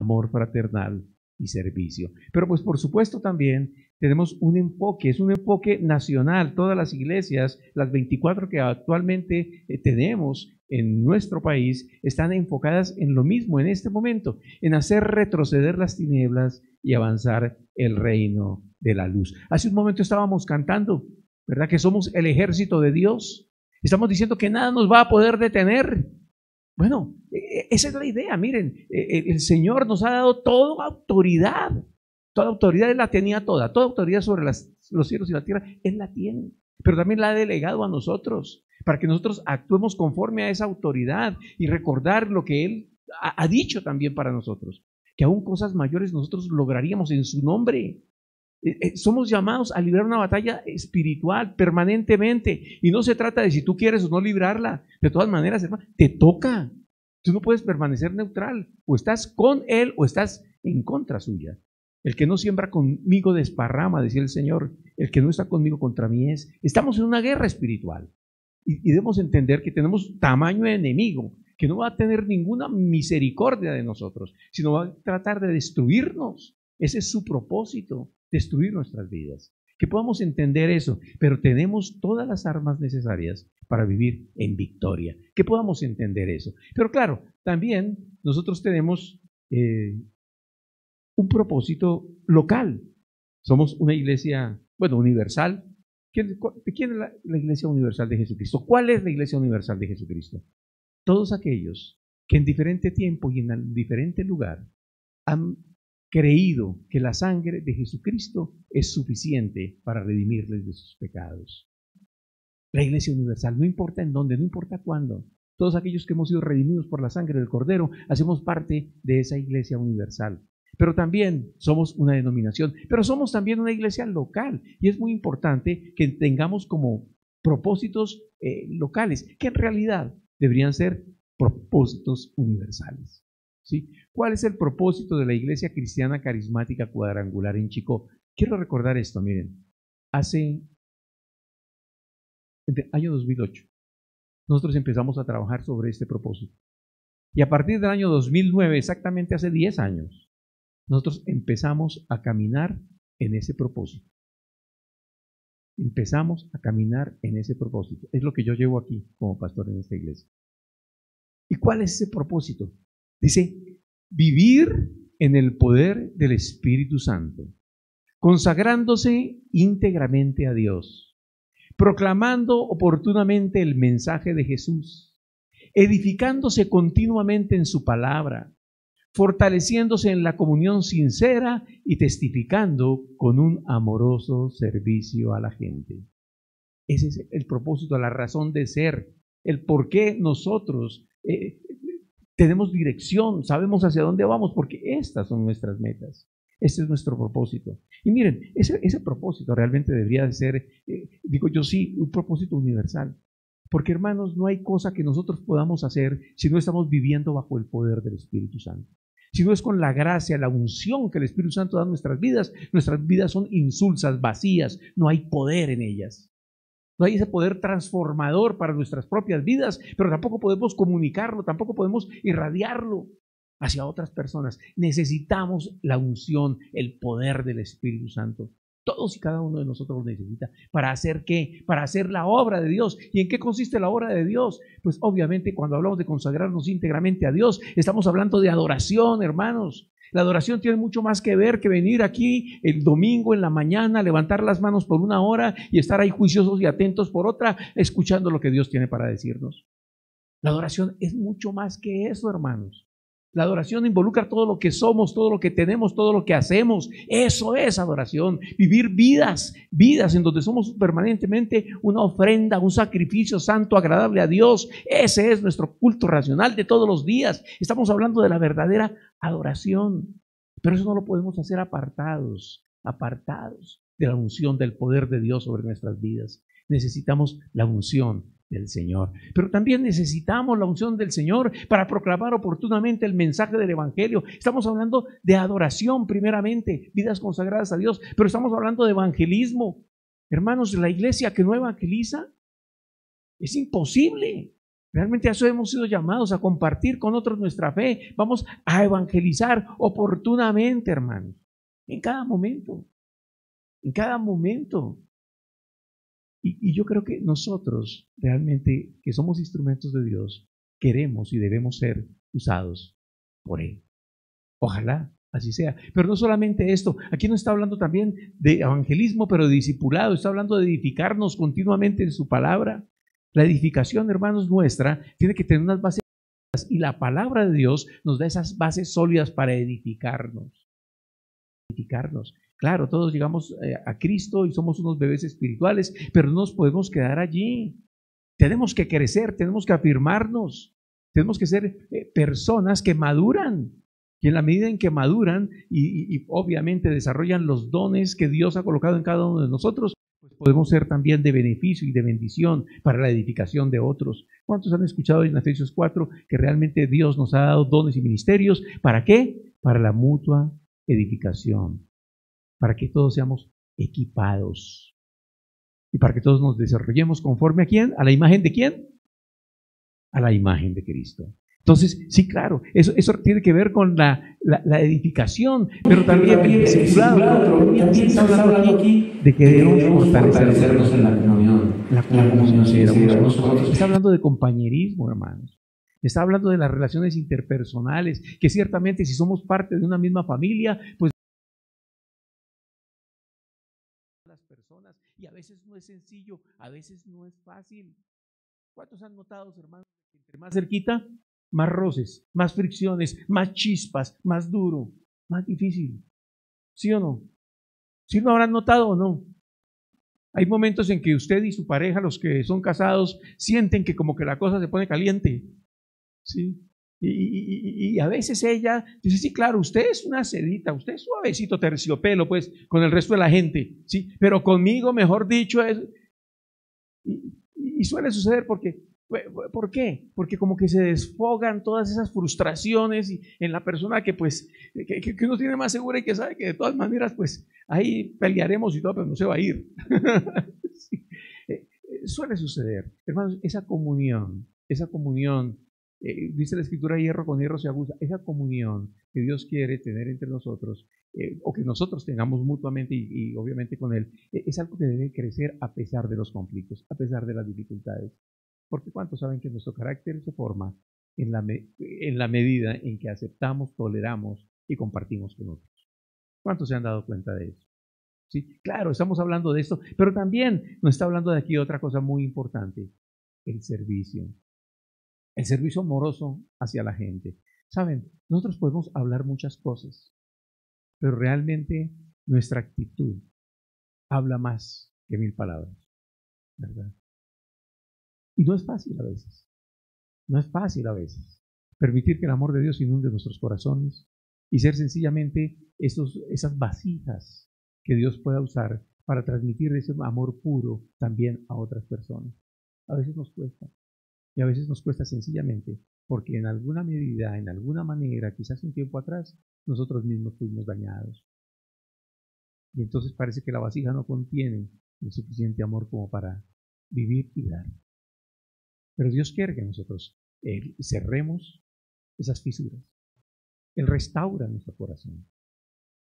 amor fraternal y servicio. Pero pues por supuesto también tenemos un enfoque, es un enfoque nacional. Todas las iglesias, las 24 que actualmente tenemos en nuestro país, están enfocadas en lo mismo en este momento, en hacer retroceder las tinieblas y avanzar el reino de la luz. Hace un momento estábamos cantando, ¿verdad? Que somos el ejército de Dios. Estamos diciendo que nada nos va a poder detener. Bueno, esa es la idea. Miren, el Señor nos ha dado toda autoridad. Toda autoridad Él la tenía toda autoridad sobre los cielos y la tierra, Él la tiene. Pero también la ha delegado a nosotros, para que nosotros actuemos conforme a esa autoridad y recordar lo que Él ha dicho también para nosotros, que aún cosas mayores nosotros lograríamos en su nombre. Somos llamados a librar una batalla espiritual permanentemente, y no se trata de si tú quieres o no librarla. De todas maneras, hermano, te toca. Tú no puedes permanecer neutral, o estás con Él o estás en contra suya. El que no siembra conmigo desparrama, decía el Señor. El que no está conmigo contra mí es. Estamos en una guerra espiritual, y debemos entender que tenemos tamaño de enemigo que no va a tener ninguna misericordia de nosotros, sino va a tratar de destruirnos. Ese es su propósito, destruir nuestras vidas. Que podamos entender eso, pero tenemos todas las armas necesarias para vivir en victoria. Que podamos entender eso. Pero claro, también nosotros tenemos un propósito local. Somos una iglesia, universal. ¿Quién es la iglesia universal de Jesucristo? ¿Cuál es la iglesia universal de Jesucristo? Todos aquellos que en diferente tiempo y en diferente lugar han creído que la sangre de Jesucristo es suficiente para redimirles de sus pecados. La iglesia universal, no importa en dónde, no importa cuándo, todos aquellos que hemos sido redimidos por la sangre del Cordero, hacemos parte de esa iglesia universal. Pero también somos una denominación, pero somos también una iglesia local, y es muy importante que tengamos como propósitos locales, que en realidad deberían ser propósitos universales. ¿Sí? ¿Cuál es el propósito de la Iglesia Cristiana Carismática Cuadrangular en Chicó? Quiero recordar esto, miren, en el año 2008, nosotros empezamos a trabajar sobre este propósito. Y a partir del año 2009, exactamente hace 10 años, nosotros empezamos a caminar en ese propósito. Empezamos a caminar en ese propósito. Es lo que yo llevo aquí como pastor en esta iglesia. ¿Y cuál es ese propósito? Dice, vivir en el poder del Espíritu Santo, consagrándose íntegramente a Dios, proclamando oportunamente el mensaje de Jesús, edificándose continuamente en su palabra, fortaleciéndose en la comunión sincera y testificando con un amoroso servicio a la gente. Ese es el propósito, la razón de ser, el por qué nosotros tenemos dirección, sabemos hacia dónde vamos, porque estas son nuestras metas. Este es nuestro propósito. Y miren, ese propósito realmente debería de ser, digo yo sí, un propósito universal. Porque hermanos, no hay cosa que nosotros podamos hacer si no estamos viviendo bajo el poder del Espíritu Santo. Si no es con la gracia, la unción que el Espíritu Santo da a nuestras vidas son insulsas, vacías, no hay poder en ellas. No hay ese poder transformador para nuestras propias vidas, pero tampoco podemos comunicarlo, tampoco podemos irradiarlo hacia otras personas. Necesitamos la unción, el poder del Espíritu Santo. Todos y cada uno de nosotros lo necesita. ¿Para hacer qué? Para hacer la obra de Dios. ¿Y en qué consiste la obra de Dios? Pues obviamente cuando hablamos de consagrarnos íntegramente a Dios, estamos hablando de adoración, hermanos. La adoración tiene mucho más que ver que venir aquí el domingo en la mañana, levantar las manos por una hora y estar ahí juiciosos y atentos por otra, escuchando lo que Dios tiene para decirnos. La adoración es mucho más que eso, hermanos. La adoración involucra todo lo que somos, todo lo que tenemos, todo lo que hacemos. Eso es adoración. Vivir vidas en donde somos permanentemente una ofrenda, un sacrificio santo, agradable a Dios. Ese es nuestro culto racional de todos los días. Estamos hablando de la verdadera adoración. Pero eso no lo podemos hacer apartados de la unción del poder de Dios sobre nuestras vidas. Necesitamos la unción del Señor, pero también necesitamos la unción del Señor para proclamar oportunamente el mensaje del Evangelio. Estamos hablando de adoración primeramente, vidas consagradas a Dios, pero estamos hablando de evangelismo. Hermanos, la iglesia que no evangeliza es imposible. Realmente a eso hemos sido llamados, a compartir con otros nuestra fe. Vamos a evangelizar oportunamente, hermanos, en cada momento, en cada momento. Y yo creo que nosotros, realmente, que somos instrumentos de Dios, queremos y debemos ser usados por Él. Ojalá así sea. Pero no solamente esto, aquí no está hablando también de evangelismo, pero de discipulado, está hablando de edificarnos continuamente en su palabra. La edificación, hermanos, nuestra, tiene que tener unas bases sólidas, y la palabra de Dios nos da esas bases sólidas para edificarnos. Claro, todos llegamos a Cristo y somos unos bebés espirituales, pero no nos podemos quedar allí. Tenemos que crecer, tenemos que afirmarnos, tenemos que ser personas que maduran. Y en la medida en que maduran y obviamente desarrollan los dones que Dios ha colocado en cada uno de nosotros, pues podemos ser también de beneficio y de bendición para la edificación de otros. ¿Cuántos han escuchado en Efesios 4 que realmente Dios nos ha dado dones y ministerios? ¿Para qué? Para la mutua edificación, para que todos seamos equipados y para que todos nos desarrollemos conforme ¿a quién? ¿A la imagen de quién? A la imagen de Cristo. Entonces, sí, claro, eso tiene que ver con la edificación, pero también el discipulado. También está hablando aquí de que debemos fortalecernos en la comunión. La comunión, está hablando de compañerismo, hermanos. Está hablando de las relaciones interpersonales, que ciertamente si somos parte de una misma familia, pues las personas, y a veces no es sencillo, a veces no es fácil. ¿Cuántos han notado, hermanos, que entre más cerquita, más roces, más fricciones, más chispas, más duro, más difícil? ¿Sí o no? ¿Sí lo habrán notado o no? Hay momentos en que usted y su pareja, los que son casados, sienten que como que la cosa se pone caliente, ¿sí? Y a veces ella dice, sí, claro, usted es una sedita, usted es suavecito terciopelo, pues, con el resto de la gente, ¿sí? Pero conmigo, mejor dicho, es... Y suele suceder porque... ¿Por qué? Porque como que se desfogan todas esas frustraciones en la persona que pues que uno tiene más segura y que sabe que de todas maneras pues ahí pelearemos y todo, pero no se va a ir. Sí. Suele suceder. Hermanos, esa comunión, dice la Escritura, hierro con hierro se aguza, esa comunión que Dios quiere tener entre nosotros, o que nosotros tengamos mutuamente y obviamente con Él, es algo que debe crecer a pesar de los conflictos, a pesar de las dificultades. Porque ¿cuántos saben que nuestro carácter se forma en la medida en que aceptamos, toleramos y compartimos con otros? ¿Cuántos se han dado cuenta de eso? ¿Sí? Claro, estamos hablando de esto, pero también nos está hablando de aquí otra cosa muy importante, el servicio amoroso hacia la gente. Saben, nosotros podemos hablar muchas cosas, pero realmente nuestra actitud habla más que 1000 palabras, ¿verdad? Y no es fácil a veces. No es fácil a veces. Permitir que el amor de Dios inunde nuestros corazones y ser sencillamente esas vasijas que Dios pueda usar para transmitir ese amor puro también a otras personas. A veces nos cuesta. Y a veces nos cuesta sencillamente porque en alguna medida, en alguna manera, quizás un tiempo atrás, nosotros mismos fuimos dañados. Y entonces parece que la vasija no contiene el suficiente amor como para vivir y dar. Pero Dios quiere que nosotros cerremos esas fisuras. Él restaura nuestro corazón.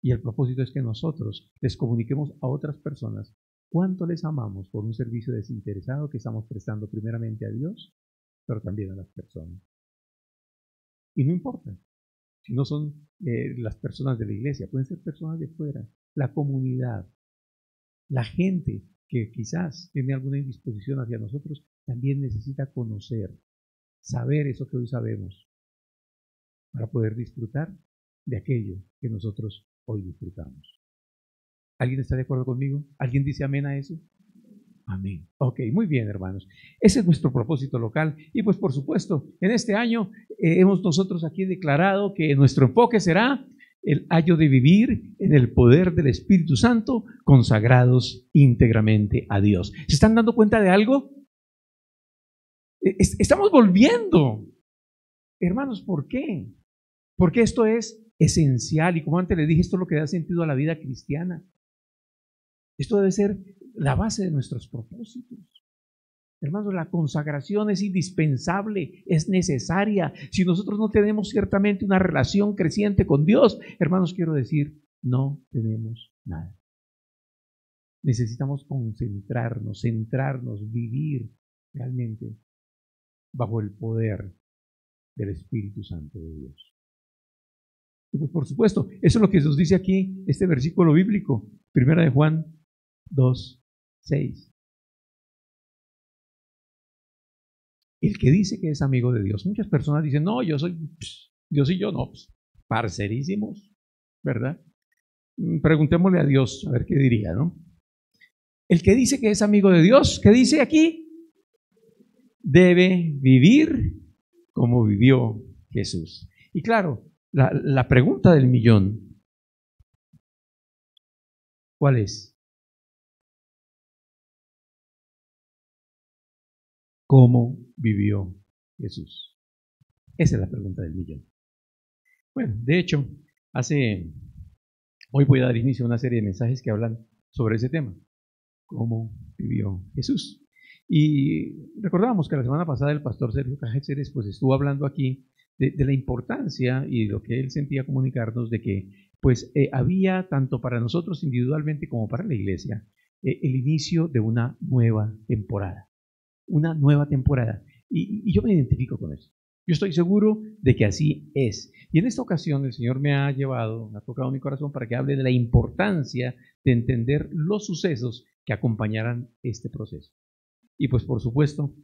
Y el propósito es que nosotros les comuniquemos a otras personas cuánto les amamos por un servicio desinteresado que estamos prestando primeramente a Dios, pero también a las personas. Y no importa si no son las personas de la iglesia, pueden ser personas de fuera, la comunidad, la gente que quizás tiene alguna indisposición hacia nosotros, también necesita conocer, saber eso que hoy sabemos, para poder disfrutar de aquello que nosotros hoy disfrutamos. ¿Alguien está de acuerdo conmigo? ¿Alguien dice amén a eso? Amén. Ok, muy bien, hermanos. Ese es nuestro propósito local. Y pues por supuesto, en este año hemos nosotros aquí declarado que nuestro enfoque será el año de vivir en el poder del Espíritu Santo, consagrados íntegramente a Dios. ¿Se están dando cuenta de algo? Estamos volviendo. Hermanos, ¿por qué? Porque esto es esencial y como antes les dije, esto es lo que da sentido a la vida cristiana. Esto debe ser la base de nuestros propósitos. Hermanos, la consagración es indispensable, es necesaria. Si nosotros no tenemos ciertamente una relación creciente con Dios, hermanos, quiero decir, no tenemos nada. Necesitamos concentrarnos, centrarnos, vivir realmente bajo el poder del Espíritu Santo de Dios. Y pues por supuesto, eso es lo que nos dice aquí este versículo bíblico, 1 de Juan 2:6. El que dice que es amigo de Dios, muchas personas dicen, no, yo soy, Dios y yo no, parcerísimos, ¿verdad? Preguntémosle a Dios, a ver qué diría, ¿no? El que dice que es amigo de Dios, ¿qué dice aquí? Debe vivir como vivió Jesús. Y claro, la pregunta del millón, ¿cuál es? ¿Cómo vivió Jesús? Esa es la pregunta del millón. Bueno, de hecho, hoy voy a dar inicio a una serie de mensajes que hablan sobre ese tema. ¿Cómo vivió Jesús? Y recordábamos que la semana pasada el pastor Sergio Cáceres pues estuvo hablando aquí de la importancia y de lo que él sentía comunicarnos de que pues había tanto para nosotros individualmente como para la iglesia el inicio de una nueva temporada. Una nueva temporada. Y yo me identifico con eso. Yo estoy seguro de que así es. Y en esta ocasión el Señor me ha tocado mi corazón para que hable de la importancia de entender los sucesos que acompañarán este proceso. Y pues por supuesto,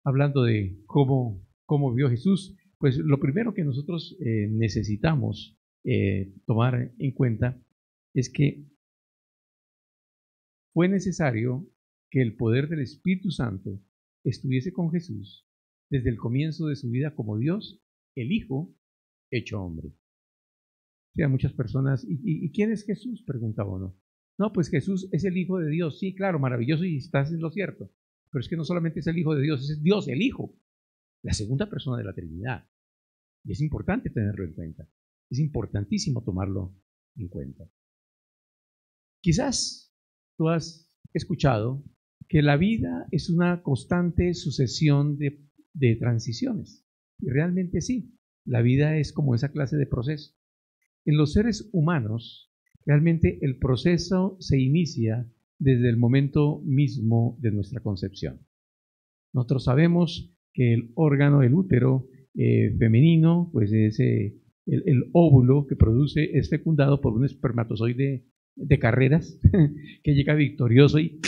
hablando de cómo vio Jesús, pues lo primero que nosotros necesitamos tomar en cuenta es que fue necesario que el poder del Espíritu Santo estuviese con Jesús desde el comienzo de su vida como Dios, el Hijo hecho hombre. O sea, muchas personas, ¿y quién es Jesús?, preguntaba uno. No, pues Jesús es el Hijo de Dios. Sí, claro, maravilloso y estás en lo cierto. Pero es que no solamente es el Hijo de Dios, es Dios, el Hijo, la segunda persona de la Trinidad. Y es importante tenerlo en cuenta. Es importantísimo tomarlo en cuenta. Quizás tú has escuchado que la vida es una constante sucesión de transiciones. Y realmente sí, la vida es como esa clase de proceso. En los seres humanos, realmente el proceso se inicia desde el momento mismo de nuestra concepción. Nosotros sabemos que el órgano, el útero femenino, pues es el óvulo que produce, es fecundado por un espermatozoide de carreras que llega victorioso y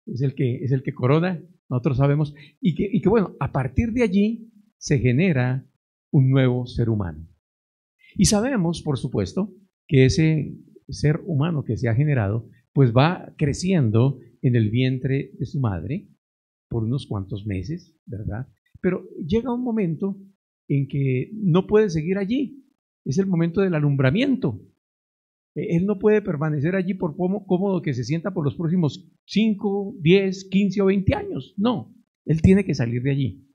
es el que corona, nosotros sabemos, y que bueno, a partir de allí se genera un nuevo ser humano. Y sabemos, por supuesto, que ese ser humano que se ha generado, pues va creciendo en el vientre de su madre por unos cuantos meses, ¿verdad? Pero llega un momento en que no puede seguir allí. Es el momento del alumbramiento. Él no puede permanecer allí por cómodo que se sienta por los próximos 5, 10, 15 o 20 años. No, él tiene que salir de allí.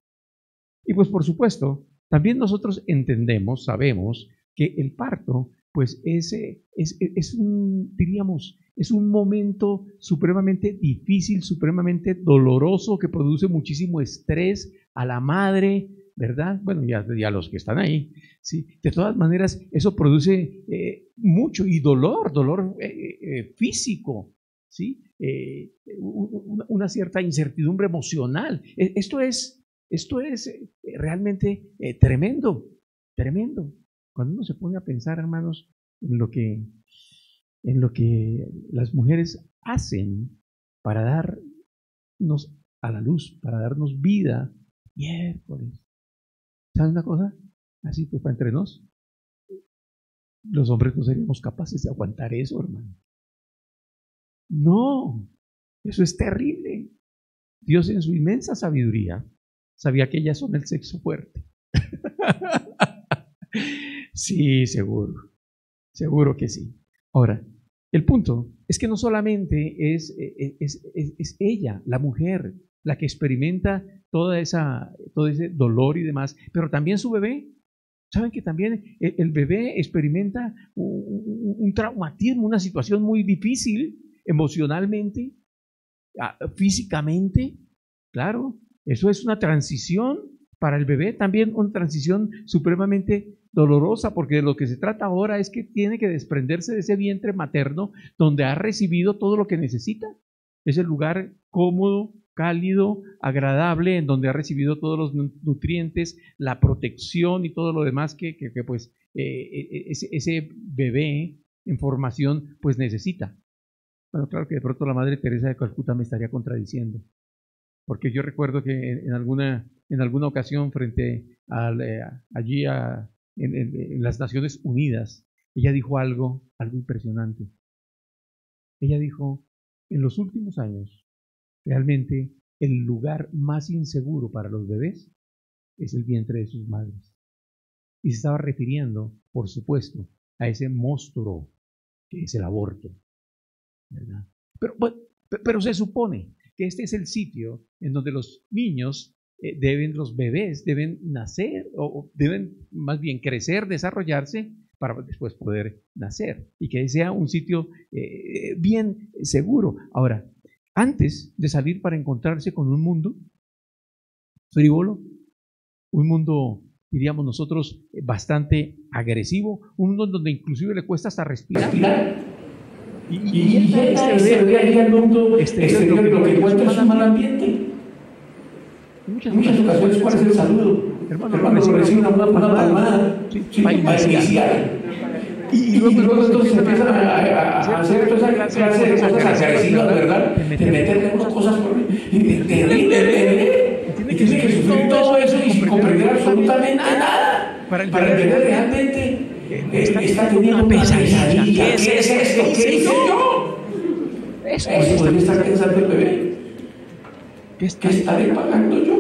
Y pues por supuesto, también nosotros entendemos, sabemos que el parto, pues es un momento supremamente difícil, supremamente doloroso, que produce muchísimo estrés a la madre, ¿verdad? Bueno, ya a los que están ahí, ¿sí? De todas maneras, eso produce mucho y dolor físico, ¿sí? Una cierta incertidumbre emocional. Esto es realmente tremendo. Cuando uno se pone a pensar, hermanos, en lo que las mujeres hacen para darnos a la luz, para darnos vida, miércoles. ¿Sabes una cosa? Así pues, para entre nos, los hombres no seríamos capaces de aguantar eso, hermano. No, eso es terrible. Dios en su inmensa sabiduría sabía que ellas son el sexo fuerte. Sí, seguro que sí. Ahora, el punto es que no solamente es ella, la mujer, la que experimenta todo ese dolor y demás, pero también su bebé. ¿Saben que también el bebé experimenta un traumatismo, una situación muy difícil emocionalmente? físicamente, claro, eso es una transición para el bebé, también una transición supremamente dolorosa, porque de lo que se trata ahora es que tiene que desprenderse de ese vientre materno donde ha recibido todo lo que necesita. Es el lugar cómodo, cálido, agradable, en donde ha recibido todos los nutrientes, la protección y todo lo demás que pues ese bebé en formación pues necesita. Bueno, claro que de pronto la Madre Teresa de Calcuta me estaría contradiciendo, porque yo recuerdo que en alguna ocasión frente allí en las Naciones Unidas, ella dijo algo impresionante. Ella dijo, en los últimos años, realmente el lugar más inseguro para los bebés es el vientre de sus madres. Y se estaba refiriendo, por supuesto, a ese monstruo que es el aborto, ¿verdad? Pero se supone que este es el sitio en donde los niños los bebés deben nacer o deben más bien crecer, desarrollarse para después poder nacer y que sea un sitio bien seguro. Ahora, antes de salir para encontrarse con un mundo frívolo, un mundo, diríamos nosotros, bastante agresivo, un mundo donde inclusive le cuesta hasta respirar. Y este bebé ahí al mundo exterior lo que encuentra es un mal ambiente. En muchas ocasiones, ¿cuál es el saludo? Hermano, lo recibe una palmada, para iniciar. Y luego entonces empiezan a hacer toda esa clase de cosas agresivas, ¿verdad? De meterle unas cosas por mí. Tiene que sufrir todo eso y sin comprender absolutamente nada. Para el bebé realmente está teniendo una pesadilla. ¿Qué es esto? ¿Qué hice yo? Eso podría estar pensando el bebé. ¿Qué estaré pagando yo?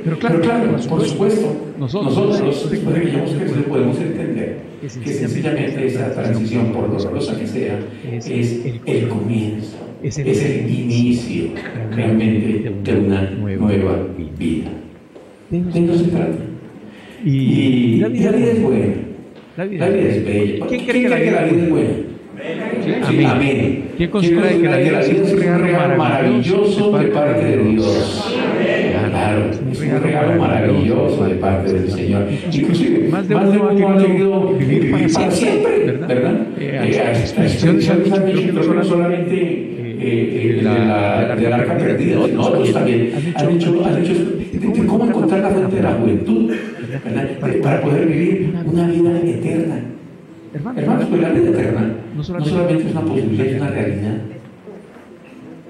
Pero claro, por supuesto, nosotros después de que hayamos crecido podemos entender que sencillamente esa transición, por dolorosa que sea, es el comienzo, es el inicio realmente de una nueva vida. De eso se trata. Y la vida es buena, la vida es bella. ¿Quién cree que la vida es buena? Amén. ¿Quién considera que la vida es un regalo maravilloso de parte de Dios? Claro, es un regalo maravilloso de parte del Señor. Inclusive, más de uno ha querido vivir para siempre, ¿verdad? Expresiones han dicho, creo que no solamente del arca perdida, otros también han dicho de cómo encontrar la fuente de la juventud, ¿verdad? Para poder vivir una vida eterna. Hermanos, pues la vida eterna no solamente es una posibilidad, es una realidad.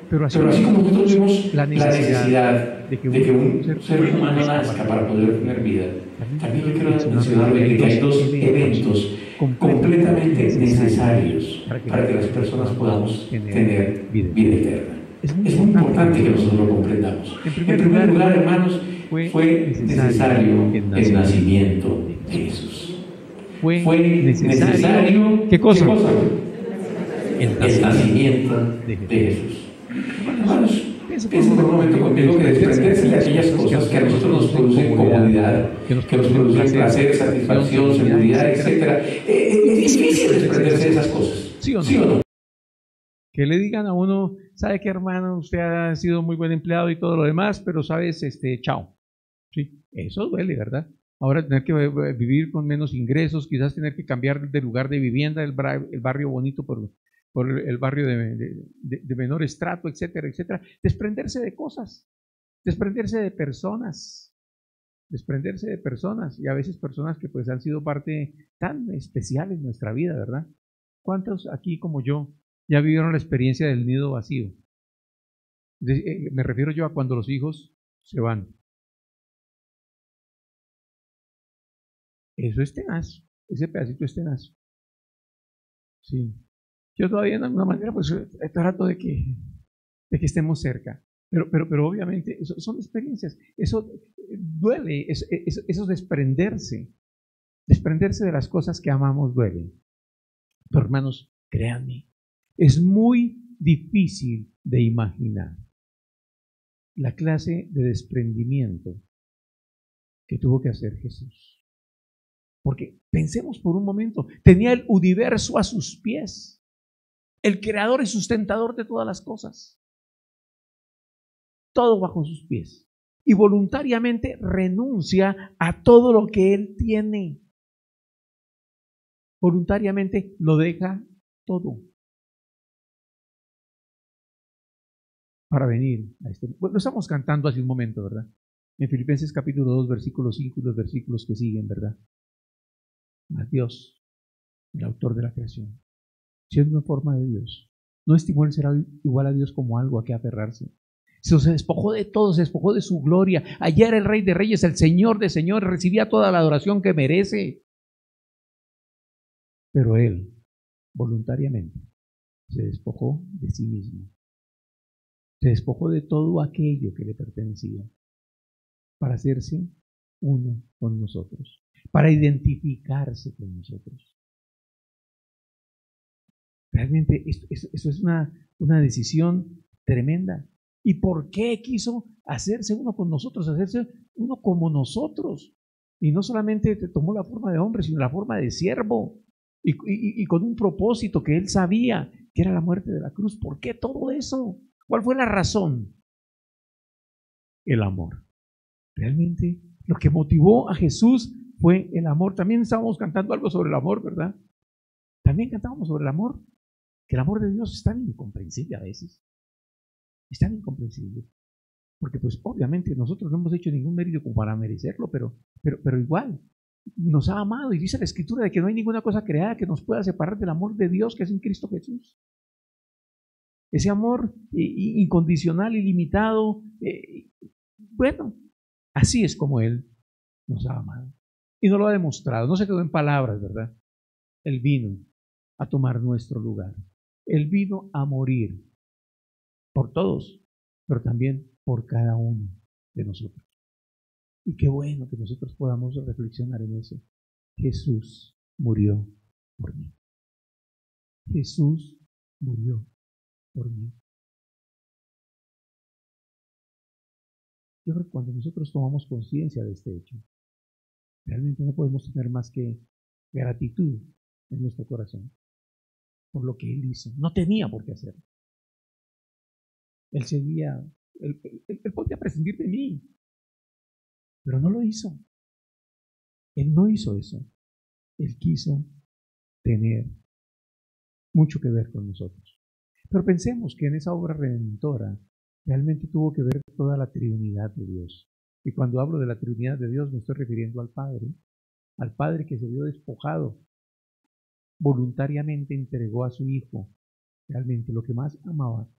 Pero así como nosotros vemos la necesidad de que un ser humano nazca para poder tener vida, también yo quiero mencionar que hay dos eventos completamente necesarios para que las personas podamos tener vida eterna. Es muy importante que nosotros lo comprendamos. En primer lugar, hermanos, fue necesario el nacimiento de Jesús. Fue necesario, ¿qué cosa? El nacimiento de Jesús. Hermanos, piensen por un momento conmigo que desprenderse de aquellas cosas que a nosotros nos producen comodidad, que nos producen placer, satisfacción, seguridad, etc. Es difícil desprenderse de esas cosas. ¿Sí o no? Que le digan a uno, ¿sabe qué, hermano? Usted ha sido muy buen empleado y todo lo demás, pero sabes, chao. Sí, eso duele, ¿verdad? Ahora tener que vivir con menos ingresos, quizás tener que cambiar de lugar de vivienda, el barrio bonito por el barrio de menor estrato, etcétera, etcétera. Desprenderse de cosas, desprenderse de personas, y a veces personas que pues han sido parte tan especial en nuestra vida, ¿verdad? ¿Cuántos aquí como yo ya vivieron la experiencia del nido vacío? Me refiero yo a cuando los hijos se van. Eso es tenaz, ese pedacito es tenaz. Sí. Yo todavía de alguna manera pues trato de que estemos cerca, pero obviamente eso son experiencias, eso duele, eso desprenderse de las cosas que amamos duele. Pero hermanos, créanme, es muy difícil de imaginar la clase de desprendimiento que tuvo que hacer Jesús. Porque pensemos por un momento, tenía el universo a sus pies, el creador y sustentador de todas las cosas. todo bajo sus pies y voluntariamente renuncia a todo lo que él tiene. Voluntariamente lo deja todo para venir a este. Bueno, lo estamos cantando hace un momento, ¿verdad? En Filipenses capítulo 2, versículo 5 y los versículos que siguen, ¿verdad? Mas Dios, el autor de la creación, siendo en forma de Dios, no estimó el ser igual a Dios como algo a que aferrarse. Se despojó de todo, se despojó de su gloria. Allá era el Rey de Reyes, el Señor de Señores, recibía toda la adoración que merece. Pero Él, voluntariamente, se despojó de sí mismo. Se despojó de todo aquello que le pertenecía para hacerse uno con nosotros, para identificarse con nosotros. Realmente eso es una decisión tremenda. ¿Y por qué quiso hacerse uno con nosotros, hacerse uno como nosotros? Y no solamente tomó la forma de hombre, sino la forma de siervo, y con un propósito que él sabía, que era la muerte de la cruz. ¿Por qué todo eso? ¿Cuál fue la razón? El amor. Realmente lo que motivó a Jesús fue el amor. También estábamos cantando algo sobre el amor, ¿verdad? También cantábamos sobre el amor, que el amor de Dios es tan incomprensible a veces. Es tan incomprensible. Porque pues obviamente nosotros no hemos hecho ningún mérito como para merecerlo, pero igual nos ha amado, y dice la Escritura de que no hay ninguna cosa creada que nos pueda separar del amor de Dios que es en Cristo Jesús. Ese amor incondicional, ilimitado, bueno, así es como Él nos ha amado. Y nos lo ha demostrado, no se quedó en palabras, ¿verdad? Él vino a tomar nuestro lugar. Él vino a morir por todos, pero también por cada uno de nosotros. Y qué bueno que nosotros podamos reflexionar en eso. Jesús murió por mí. Jesús murió por mí. Yo creo que cuando nosotros tomamos conciencia de este hecho, realmente no podemos tener más que gratitud en nuestro corazón por lo que Él hizo. No tenía por qué hacerlo. Él podía prescindir de mí, pero no lo hizo. Él no hizo eso. Él quiso tener mucho que ver con nosotros. Pero pensemos que en esa obra redentora realmente tuvo que ver toda la Trinidad de Dios. Y cuando hablo de la Trinidad de Dios me estoy refiriendo al Padre que se vio despojado, voluntariamente entregó a su Hijo, realmente lo que más amaba,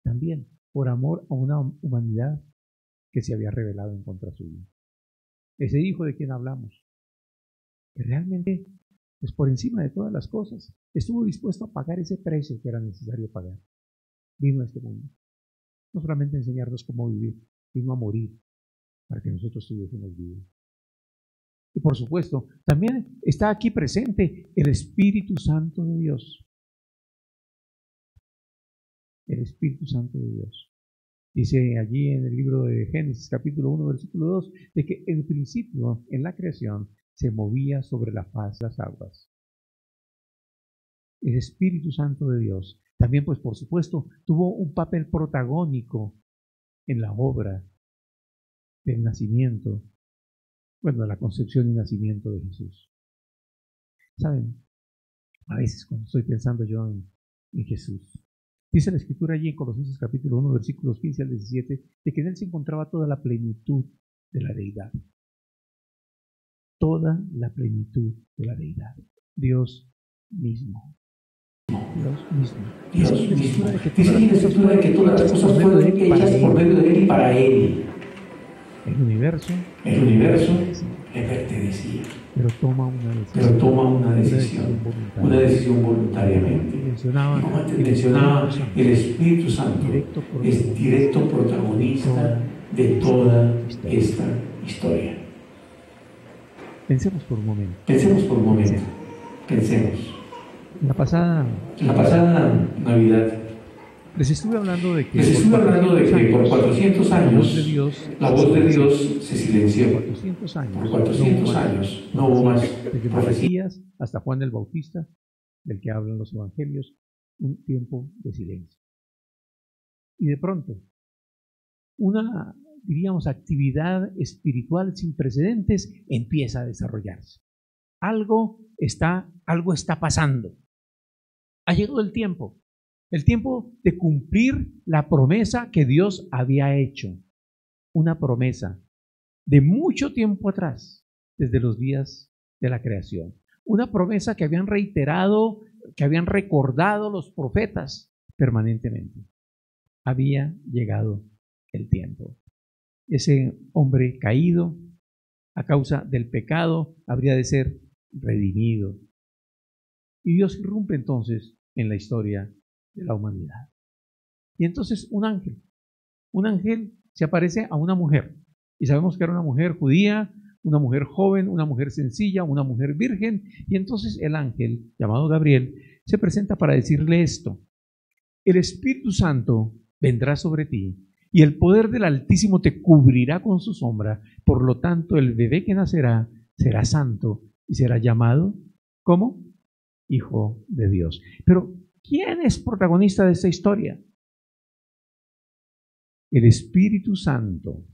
también por amor a una humanidad que se había rebelado en contra suya. Ese Hijo de quien hablamos, que realmente, pues por encima de todas las cosas, estuvo dispuesto a pagar ese precio que era necesario pagar. Vino a este mundo, no solamente a enseñarnos cómo vivir, vino a morir para que nosotros tuviésemos vida. Y por supuesto, también está aquí presente el Espíritu Santo de Dios. El Espíritu Santo de Dios. Dice allí en el libro de Génesis capítulo 1 versículo 2 de que en principio en la creación se movía sobre la faz de las aguas. El Espíritu Santo de Dios también, pues por supuesto, tuvo un papel protagónico en la obra del nacimiento, bueno, de la concepción y nacimiento de Jesús. ¿Saben? A veces cuando estoy pensando yo en Jesús, dice la Escritura allí en Colosenses capítulo 1, versículos 15 al 17, de que en Él se encontraba toda la plenitud de la deidad. Toda la plenitud de la deidad. Dios mismo. Dios mismo. Dice la Escritura de que todas las cosas fueron hechas por medio de Él y para Él. El universo le pertenecía. Pero toma una decisión voluntariamente. Y como antes mencionaba, el Espíritu Santo es directo protagonista de toda esta historia. Pensemos por un momento. Pensemos. La pasada Navidad les estuve hablando de que por 400 años la voz de Dios se silenció. Por 400 años no hubo más profecías hasta Juan el Bautista, del que hablan los evangelios, un tiempo de silencio. Y de pronto, diríamos, actividad espiritual sin precedentes empieza a desarrollarse. Algo está pasando. Ha llegado el tiempo de cumplir la promesa que Dios había hecho. Una promesa de mucho tiempo atrás, desde los días de la creación. Una promesa que habían reiterado, que habían recordado los profetas permanentemente. Había llegado el tiempo. Ese hombre caído, a causa del pecado, habría de ser redimido. Y Dios irrumpe entonces en la historia de la humanidad. Y entonces un ángel se aparece a una mujer. Y sabemos que era una mujer judía, una mujer joven, una mujer sencilla, una mujer virgen. Y entonces el ángel, llamado Gabriel, se presenta para decirle esto: el Espíritu Santo vendrá sobre ti y el poder del Altísimo te cubrirá con su sombra. Por lo tanto, el bebé que nacerá será santo y será llamado, ¿cómo? Hijo de Dios. Pero, ¿quién es protagonista de esta historia? El Espíritu Santo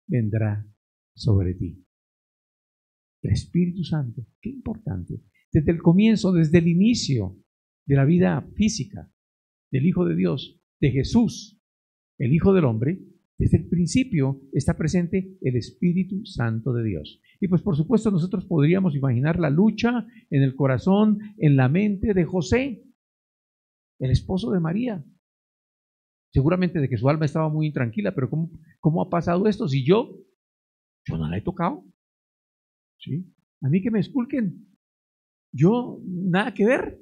vendrá sobre ti. El Espíritu Santo, qué importante. Desde el comienzo, desde el inicio de la vida física del Hijo de Dios, de Jesús, el Hijo del Hombre, desde el principio está presente el Espíritu Santo de Dios. Y pues por supuesto nosotros podríamos imaginar la lucha en el corazón, en la mente de José, el esposo de María. Seguramente de que su alma estaba muy intranquila, pero ¿cómo ha pasado esto? Si yo no la he tocado. ¿Sí? A mí que me esculquen. Yo nada que ver.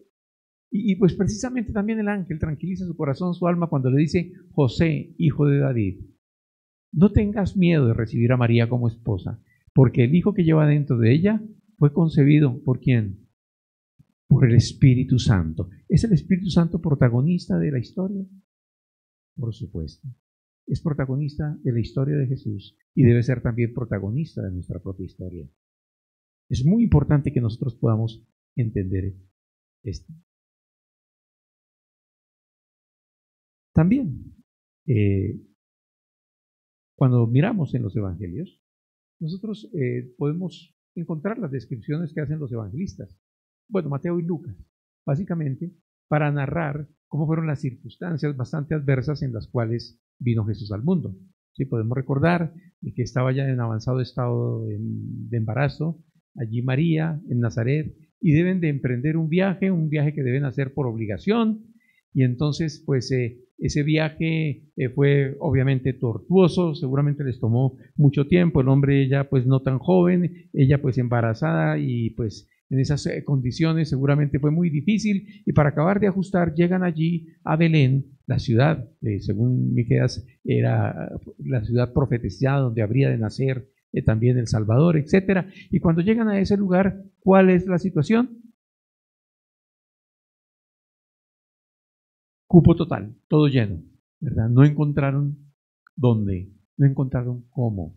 Y pues precisamente también el ángel tranquiliza su corazón, su alma, cuando le dice: José, hijo de David, no tengas miedo de recibir a María como esposa, porque el hijo que lleva dentro de ella fue concebido ¿por quién? Por el Espíritu Santo. ¿Es el Espíritu Santo protagonista de la historia? Por supuesto. Es protagonista de la historia de Jesús y debe ser también protagonista de nuestra propia historia. Es muy importante que nosotros podamos entender esto. También, cuando miramos en los evangelios, nosotros podemos encontrar las descripciones que hacen los evangelistas. Bueno, Mateo y Lucas, básicamente para narrar cómo fueron las circunstancias bastante adversas en las cuales vino Jesús al mundo. Sí, podemos recordar que estaba ya en avanzado estado de embarazo, allí María, en Nazaret, y deben de emprender un viaje que deben hacer por obligación. Y entonces, pues, ese viaje fue obviamente tortuoso, seguramente les tomó mucho tiempo, el hombre ya pues no tan joven, ella pues embarazada, y pues en esas condiciones seguramente fue muy difícil, y para acabar de ajustar llegan allí a Belén, la ciudad, según Miqueas era la ciudad profetizada donde habría de nacer también el Salvador, etcétera. Y cuando llegan a ese lugar, ¿cuál es la situación? Cupo total, todo lleno, ¿verdad? No encontraron dónde, no encontraron cómo.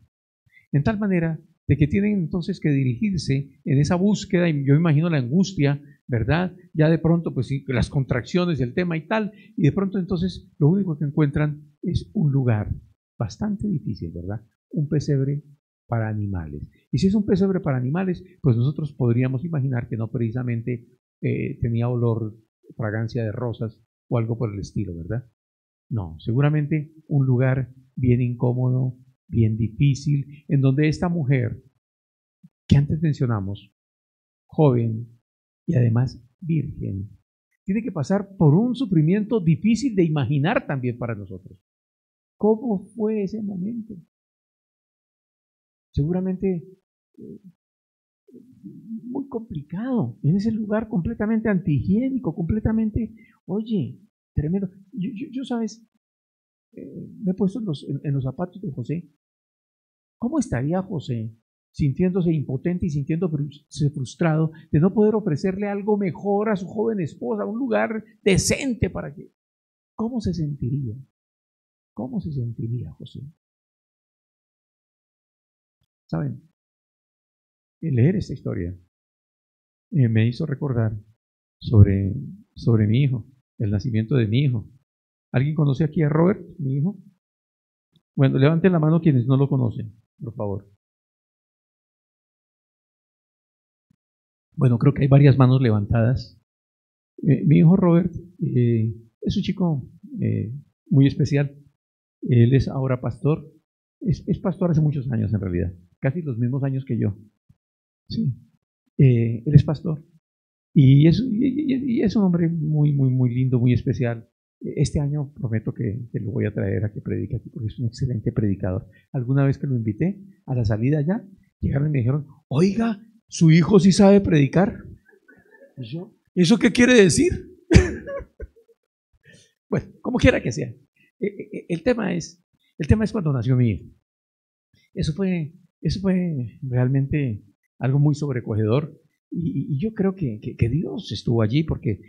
En tal manera de que tienen entonces que dirigirse en esa búsqueda, y yo imagino la angustia, ¿verdad? Ya de pronto, pues sí, las contracciones del tema y tal, y de pronto entonces lo único que encuentran es un lugar bastante difícil, ¿verdad? Un pesebre para animales. Y si es un pesebre para animales, pues nosotros podríamos imaginar que no precisamente tenía olor, fragancia de rosas, o algo por el estilo, ¿verdad? No, seguramente un lugar bien incómodo, bien difícil, en donde esta mujer, que antes mencionamos, joven y además virgen, tiene que pasar por un sufrimiento difícil de imaginar también para nosotros. ¿Cómo fue ese momento? Seguramente muy complicado, en ese lugar completamente antihigiénico, completamente, oye, tremendo. Yo sabes, me he puesto en los zapatos de José. ¿Cómo estaría José sintiéndose impotente y sintiéndose frustrado de no poder ofrecerle algo mejor a su joven esposa, un lugar decente para que... ¿Cómo se sentiría? ¿Cómo se sentiría José? ¿Saben? El leer esta historia me hizo recordar sobre mi hijo, el nacimiento de mi hijo. ¿Alguien conoce aquí a Robert, mi hijo? Bueno, levanten la mano quienes no lo conocen, por favor. Bueno, creo que hay varias manos levantadas. Mi hijo Robert es un chico muy especial. Él es ahora pastor. Es pastor hace muchos años en realidad, casi los mismos años que yo. Sí. Él es pastor. Y es un hombre muy, muy, muy lindo, muy especial. Este año prometo que lo voy a traer a que predique aquí porque es un excelente predicador. Alguna vez que lo invité, a la salida ya, llegaron y me dijeron, oiga, ¿su hijo sí sabe predicar? ¿Y yo? ¿Eso qué quiere decir? Bueno, como quiera que sea. El tema es cuando nació mi hijo. Eso fue realmente algo muy sobrecogedor. Y yo creo que Dios estuvo allí porque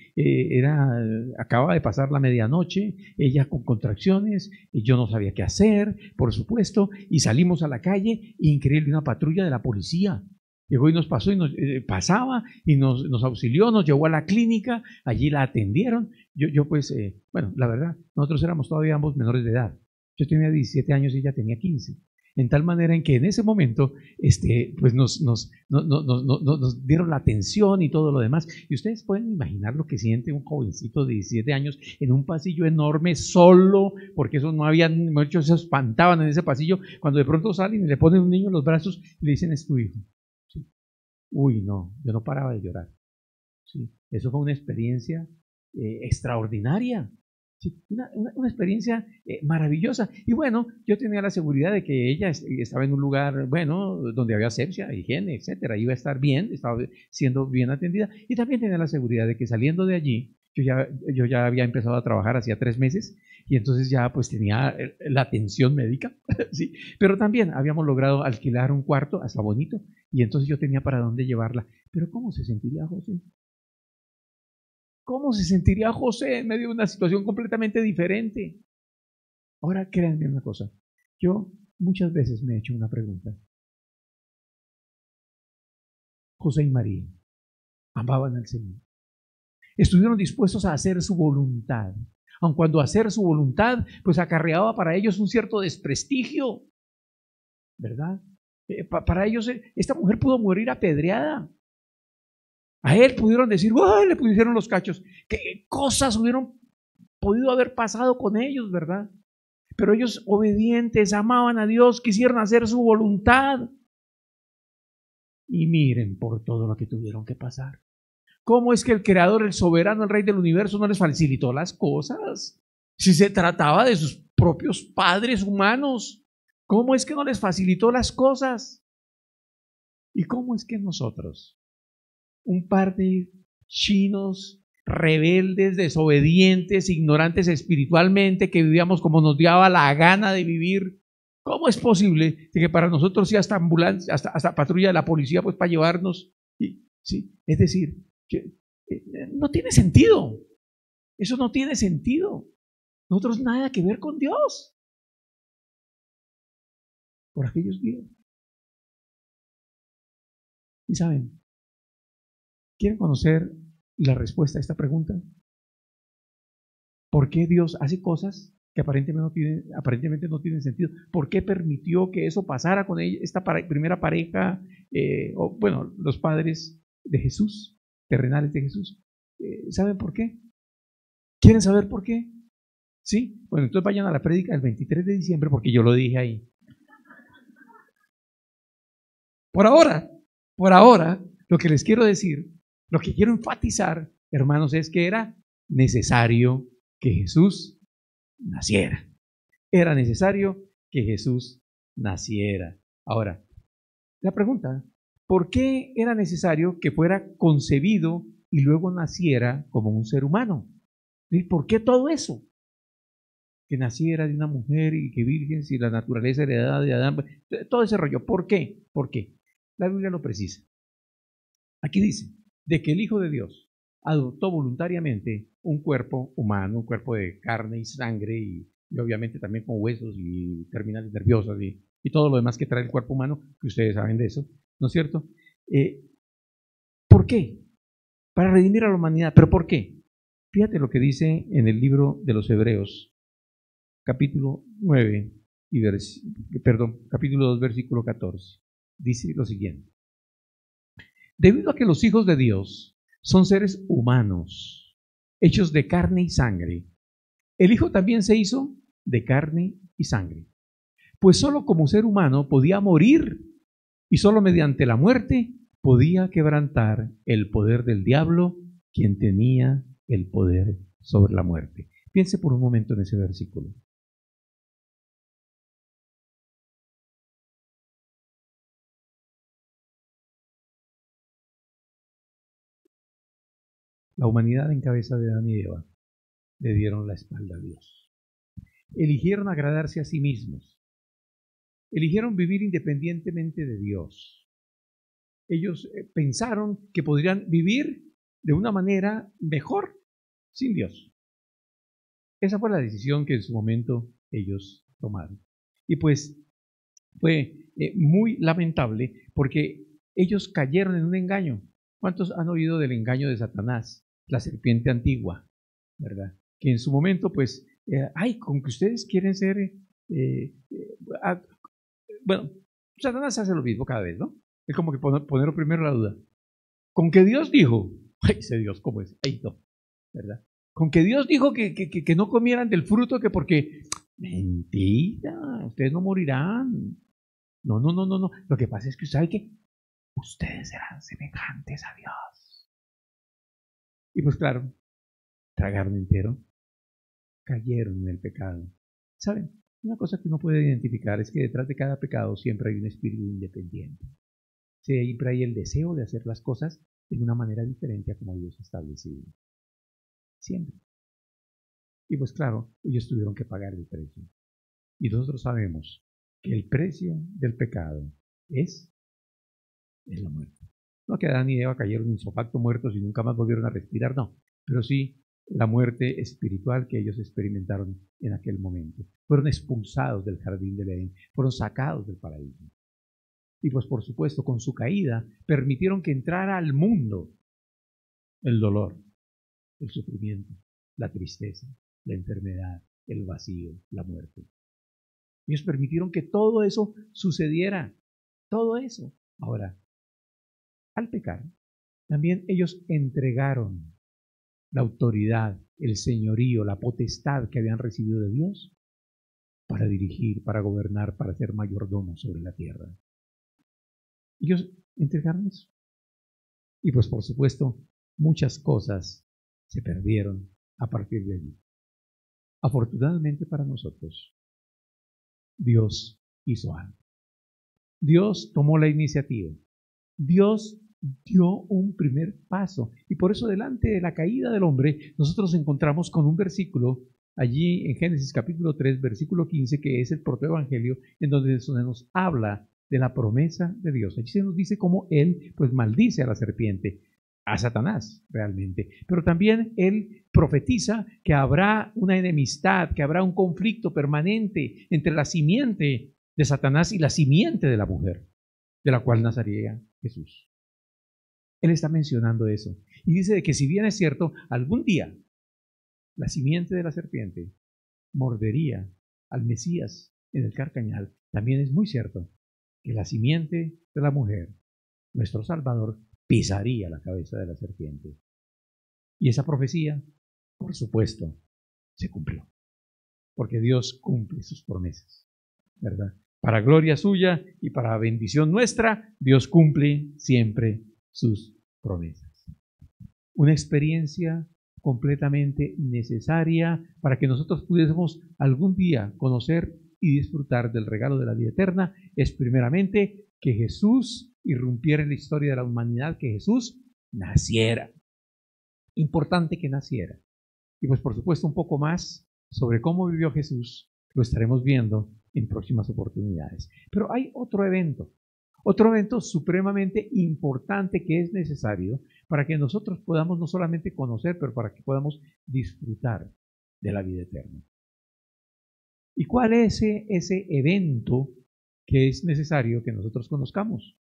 acababa de pasar la medianoche, ella con contracciones, y yo no sabía qué hacer, por supuesto, y salimos a la calle, increíble, una patrulla de la policía llegó y nos pasó y pasaba y nos auxilió, nos llevó a la clínica, allí la atendieron. Yo pues, bueno, la verdad, nosotros éramos todavía ambos menores de edad. Yo tenía 17 años y ella tenía 15. En tal manera en que en ese momento pues nos dieron la atención y todo lo demás. Y ustedes pueden imaginar lo que siente un jovencito de 17 años en un pasillo enorme, solo, porque esos no habían, muchos se espantaban en ese pasillo, cuando de pronto salen y le ponen un niño en los brazos y le dicen, es tu hijo. ¿Sí? Uy, no, yo no paraba de llorar. ¿Sí? Eso fue una experiencia extraordinaria. Sí, una experiencia maravillosa. Y bueno, yo tenía la seguridad de que ella estaba en un lugar, bueno, donde había asepsia, higiene, etcétera. Iba a estar bien, estaba siendo bien atendida. Y también tenía la seguridad de que saliendo de allí, yo ya había empezado a trabajar hacía 3 meses y entonces ya pues tenía la atención médica, ¿sí? Pero también habíamos logrado alquilar un cuarto, hasta bonito, y entonces yo tenía para dónde llevarla. Pero ¿cómo se sentiría José? ¿Cómo se sentiría José en medio de una situación completamente diferente? Ahora créanme una cosa, yo muchas veces me he hecho una pregunta. José y María amaban al Señor. Estuvieron dispuestos a hacer su voluntad, aun cuando hacer su voluntad pues acarreaba para ellos un cierto desprestigio, ¿verdad? Para ellos esta mujer pudo morir apedreada. A él pudieron decir, ¡ay! Le pusieron los cachos. ¿Qué cosas hubieron podido haber pasado con ellos, verdad? Pero ellos obedientes, amaban a Dios, quisieron hacer su voluntad. Y miren por todo lo que tuvieron que pasar. ¿Cómo es que el Creador, el soberano, el Rey del universo no les facilitó las cosas? Si se trataba de sus propios padres humanos, ¿cómo es que no les facilitó las cosas? ¿Y cómo es que nosotros, un par de chinos rebeldes, desobedientes, ignorantes espiritualmente, que vivíamos como nos daba la gana de vivir, ¿cómo es posible que para nosotros sí hasta ambulancia, hasta patrulla de la policía, pues para llevarnos? Sí, es decir, que no tiene sentido. Eso no tiene sentido. Nosotros nada que ver con Dios. Por aquellos días. Y saben, ¿quieren conocer la respuesta a esta pregunta? ¿Por qué Dios hace cosas que aparentemente no tienen sentido? ¿Por qué permitió que eso pasara con esta primera pareja, o bueno, los padres de Jesús, terrenales de Jesús? ¿Saben por qué? ¿Quieren saber por qué? ¿Sí? Bueno, entonces vayan a la prédica del 23 de diciembre porque yo lo dije ahí. Por ahora, lo que les quiero decir, lo que quiero enfatizar, hermanos, es que era necesario que Jesús naciera. Era necesario que Jesús naciera. Ahora, la pregunta, ¿por qué era necesario que fuera concebido y luego naciera como un ser humano? ¿Por qué todo eso? Que naciera de una mujer y que virgen, si la naturaleza heredada de Adán, todo ese rollo. ¿Por qué? ¿Por qué? La Biblia lo precisa. Aquí dice, de que el Hijo de Dios adoptó voluntariamente un cuerpo humano, un cuerpo de carne y sangre y obviamente también con huesos y terminales nerviosas y todo lo demás que trae el cuerpo humano, que ustedes saben de eso, ¿no es cierto? ¿Por qué? Para redimir a la humanidad. ¿Pero por qué? Fíjate lo que dice en el libro de los Hebreos, capítulo 9, capítulo 2, versículo 14. Dice lo siguiente: debido a que los hijos de Dios son seres humanos, hechos de carne y sangre, el Hijo también se hizo de carne y sangre. Pues solo como ser humano podía morir y solo mediante la muerte podía quebrantar el poder del diablo, quien tenía el poder sobre la muerte. Piense por un momento en ese versículo. La humanidad en cabeza de Adán y Eva le dieron la espalda a Dios. Eligieron agradarse a sí mismos. Eligieron vivir independientemente de Dios. Ellos pensaron que podrían vivir de una manera mejor sin Dios. Esa fue la decisión que en su momento ellos tomaron. Y pues fue muy lamentable porque ellos cayeron en un engaño. ¿Cuántos han oído del engaño de Satanás, la serpiente antigua, verdad? Que en su momento, pues, con que ustedes quieren ser, bueno, Satanás hace lo mismo cada vez, ¿no? Es como que poner primero la duda. Con que Dios dijo, ay, ese Dios, ¿cómo es? Ay, no, ¿verdad? Con que Dios dijo que no comieran del fruto, que porque, mentira, ustedes no morirán. No. Lo que pasa es que sabe que ustedes serán semejantes a Dios. Y pues claro, tragaron entero, cayeron en el pecado. ¿Saben? Una cosa que uno puede identificar es que detrás de cada pecado siempre hay un espíritu independiente. Siempre hay el deseo de hacer las cosas de una manera diferente a como Dios ha establecido. Siempre. Y pues claro, ellos tuvieron que pagar el precio. Y nosotros sabemos que el precio del pecado es la muerte. No que Adán y Eva cayeron insofacto muertos y nunca más volvieron a respirar, no. Pero sí la muerte espiritual que ellos experimentaron en aquel momento. Fueron expulsados del jardín del Edén, fueron sacados del paraíso. Y pues por supuesto con su caída permitieron que entrara al mundo el dolor, el sufrimiento, la tristeza, la enfermedad, el vacío, la muerte. Ellos permitieron que todo eso sucediera, todo eso. Ahora, al pecar, también ellos entregaron la autoridad, el señorío, la potestad que habían recibido de Dios para dirigir, para gobernar, para ser mayordomos sobre la tierra. Ellos entregaron eso. Y pues por supuesto, muchas cosas se perdieron a partir de allí. Afortunadamente para nosotros, Dios hizo algo. Dios tomó la iniciativa. Dios dio un primer paso. Y por eso delante de la caída del hombre, nosotros nos encontramos con un versículo allí en Génesis capítulo 3, versículo 15, que es el protoevangelio, en donde se nos habla de la promesa de Dios. Allí se nos dice cómo Él pues maldice a la serpiente, a Satanás realmente, pero también Él profetiza que habrá una enemistad, que habrá un conflicto permanente entre la simiente de Satanás y la simiente de la mujer, de la cual nacería Jesús. Él está mencionando eso y dice de que si bien es cierto, algún día la simiente de la serpiente mordería al Mesías en el carcañal, también es muy cierto que la simiente de la mujer, nuestro Salvador, pisaría la cabeza de la serpiente. Y esa profecía, por supuesto, se cumplió, porque Dios cumple sus promesas, ¿verdad? Para gloria suya y para bendición nuestra, Dios cumple siempre sus promesas. Una experiencia completamente necesaria para que nosotros pudiésemos algún día conocer y disfrutar del regalo de la vida eterna es primeramente que Jesús irrumpiera en la historia de la humanidad, que Jesús naciera. Importante que naciera. Y pues por supuesto un poco más sobre cómo vivió Jesús lo estaremos viendo en próximas oportunidades. Pero hay otro evento supremamente importante que es necesario para que nosotros podamos no solamente conocer, pero para que podamos disfrutar de la vida eterna. ¿Y cuál es ese evento que es necesario que nosotros conozcamos?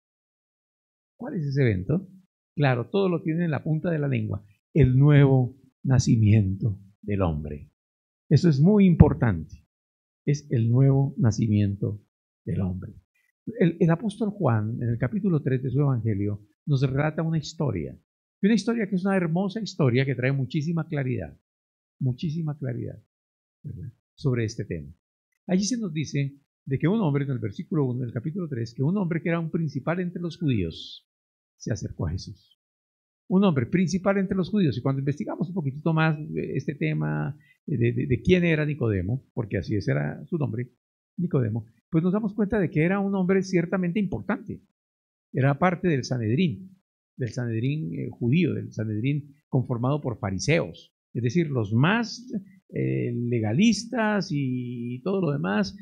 ¿Cuál es ese evento? Claro, todo lo tiene en la punta de la lengua. El nuevo nacimiento del hombre. Eso es muy importante. es el nuevo nacimiento del hombre. El apóstol Juan, en el capítulo 3 de su Evangelio, nos relata una historia. Y una historia que es una hermosa historia que trae muchísima claridad, ¿verdad?, sobre este tema. Allí se nos dice de que un hombre, en el versículo 1 del capítulo 3, que un hombre que era un principal entre los judíos se acercó a Jesús. Un hombre principal entre los judíos. Y cuando investigamos un poquitito más este tema de quién era Nicodemo, porque así ese era su nombre, Nicodemo, pues nos damos cuenta de que era un hombre ciertamente importante. Era parte del Sanedrín judío, del Sanedrín conformado por fariseos, es decir, los más legalistas y todo lo demás,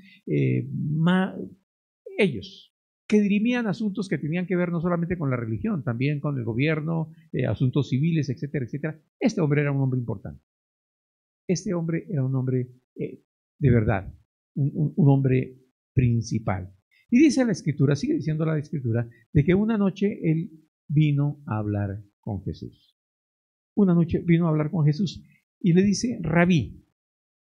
ellos que dirimían asuntos que tenían que ver no solamente con la religión, también con el gobierno, asuntos civiles, etcétera, etcétera. Este hombre era un hombre importante. Este hombre era un hombre de verdad, un hombre principal. Y dice la Escritura, sigue diciendo la Escritura, de que una noche él vino a hablar con Jesús. Una noche vino a hablar con Jesús y le dice, Rabí.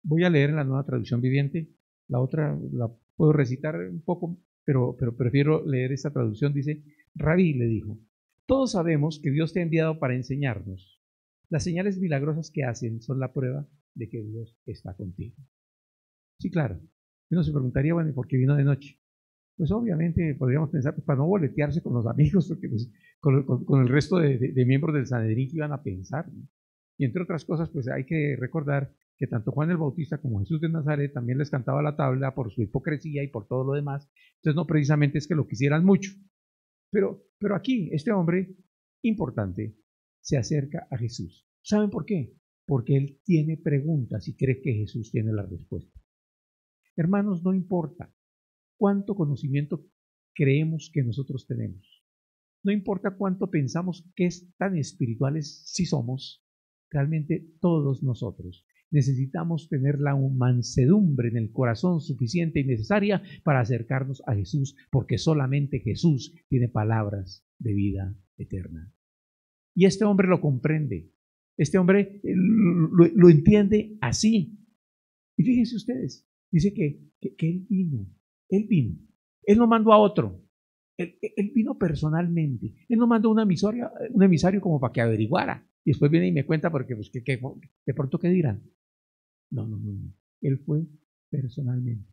Voy a leer en la Nueva Traducción Viviente, la otra la puedo recitar un poco, pero prefiero leer esta traducción. Dice, Rabí, le dijo, todos sabemos que Dios te ha enviado para enseñarnos. Las señales milagrosas que hacen son la prueba de que Dios está contigo. Sí, claro. Uno se preguntaría, bueno, ¿y por qué vino de noche? Pues obviamente podríamos pensar, pues, para no boletearse con los amigos, porque pues, con el resto de miembros del Sanedrín que iban a pensar, ¿no? Y entre otras cosas, pues hay que recordar que tanto Juan el Bautista como Jesús de Nazaret también les cantaba la tabla por su hipocresía y por todo lo demás. Entonces no precisamente es que lo quisieran mucho. Pero aquí este hombre importante se acerca a Jesús. ¿Saben por qué? Porque él tiene preguntas y cree que Jesús tiene la respuesta. Hermanos, no importa cuánto conocimiento creemos que nosotros tenemos. No importa cuánto pensamos que es tan espirituales si somos, realmente todos nosotros necesitamos tener la mansedumbre en el corazón suficiente y necesaria para acercarnos a Jesús, porque solamente Jesús tiene palabras de vida eterna. Y este hombre lo comprende, este hombre lo entiende así. Y fíjense ustedes, dice que él vino, él no mandó a otro. Él vino personalmente. Él no mandó un emisario como para que averiguara. Y después viene y me cuenta porque pues, de pronto ¿qué dirán? No. Él fue personalmente.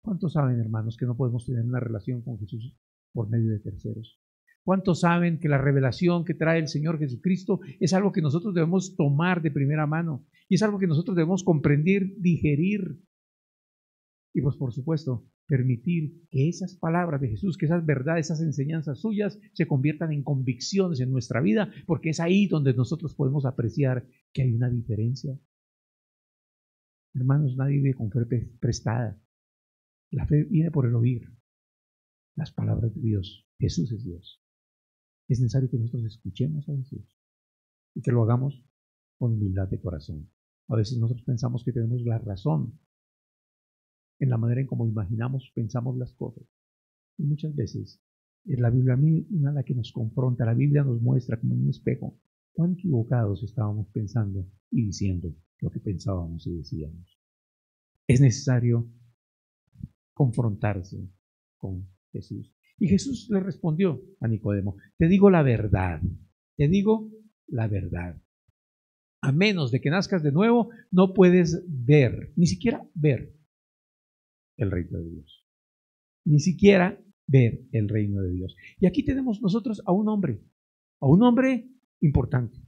¿Cuántos saben, hermanos, que no podemos tener una relación con Jesús por medio de terceros? ¿Cuántos saben que la revelación que trae el Señor Jesucristo es algo que nosotros debemos tomar de primera mano? Y es algo que nosotros debemos comprender, digerir. Y pues por supuesto, permitir que esas palabras de Jesús, que esas verdades, esas enseñanzas suyas se conviertan en convicciones en nuestra vida, porque es ahí donde nosotros podemos apreciar que hay una diferencia. Hermanos, nadie vive con fe prestada. La fe viene por el oír las palabras de Dios. Jesús es Dios. Es necesario que nosotros escuchemos a Jesús y que lo hagamos con humildad de corazón. A veces nosotros pensamos que tenemos la razón en la manera en cómo imaginamos, pensamos las cosas. Y muchas veces la Biblia misma la que nos confronta, la Biblia nos muestra como un espejo cuán equivocados estábamos pensando y diciendo lo que pensábamos y decíamos. Es necesario confrontarse con Jesús. Y Jesús le respondió a Nicodemo, te digo la verdad, a menos de que nazcas de nuevo, no puedes ver, ni siquiera ver el reino de Dios. Ni siquiera ver el reino de Dios. Y aquí tenemos nosotros a un hombre importante.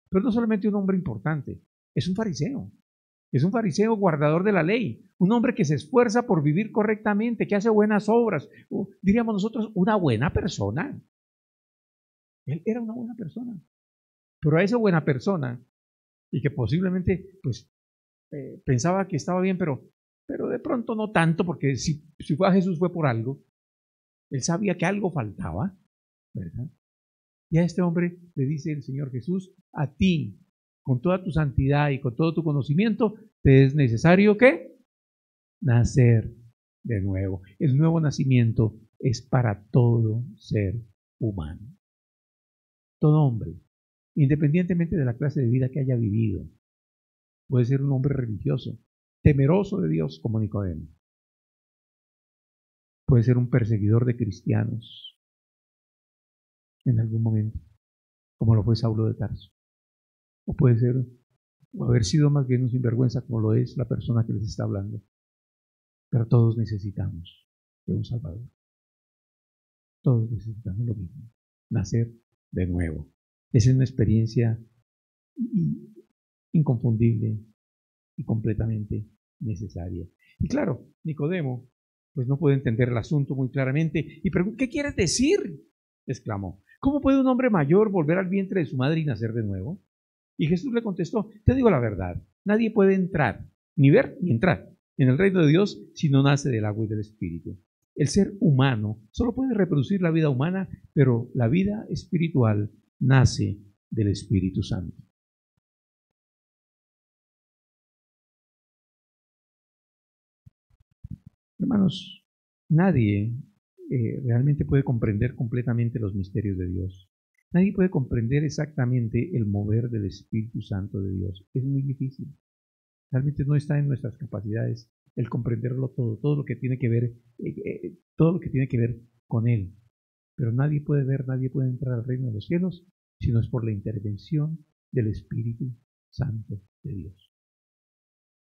Pero no solamente un hombre importante, es un fariseo. Es un fariseo guardador de la ley, un hombre que se esfuerza por vivir correctamente, que hace buenas obras, o, diríamos nosotros, una buena persona. Él era una buena persona. Pero a esa buena persona, y que posiblemente pues, pensaba que estaba bien, pero de pronto no tanto, porque si fue a Jesús fue por algo. Él sabía que algo faltaba, ¿verdad? Y a este hombre le dice el Señor Jesús, a ti, con toda tu santidad y con todo tu conocimiento, te es necesario ¿qué? Nacer de nuevo. El nuevo nacimiento es para todo ser humano. Todo hombre, independientemente de la clase de vida que haya vivido, puede ser un hombre religioso, temeroso de Dios como Nicodemo. puede ser un perseguidor de cristianos en algún momento, como lo fue Saulo de Tarso. O puede ser, o haber sido más bien un sinvergüenza, como lo es la persona que les está hablando. Pero todos necesitamos de un Salvador. Todos necesitamos lo mismo, nacer de nuevo. Esa es una experiencia inconfundible y completamente necesaria. Y claro, Nicodemo pues no puede entender el asunto muy claramente y pregunta: ¿qué quieres decir?, exclamó. ¿Cómo puede un hombre mayor volver al vientre de su madre y nacer de nuevo? Y Jesús le contestó: te digo la verdad, nadie puede entrar, ni ver ni entrar en el reino de Dios si no nace del agua y del Espíritu. El ser humano solo puede reproducir la vida humana, pero la vida espiritual nace del Espíritu Santo. Hermanos, nadie realmente puede comprender completamente los misterios de Dios. Nadie puede comprender exactamente el mover del Espíritu Santo de Dios. Es muy difícil. Realmente no está en nuestras capacidades el comprenderlo todo lo que tiene que ver, todo lo que tiene que ver con Él. Pero nadie puede ver, nadie puede entrar al reino de los cielos si no es por la intervención del Espíritu Santo de Dios.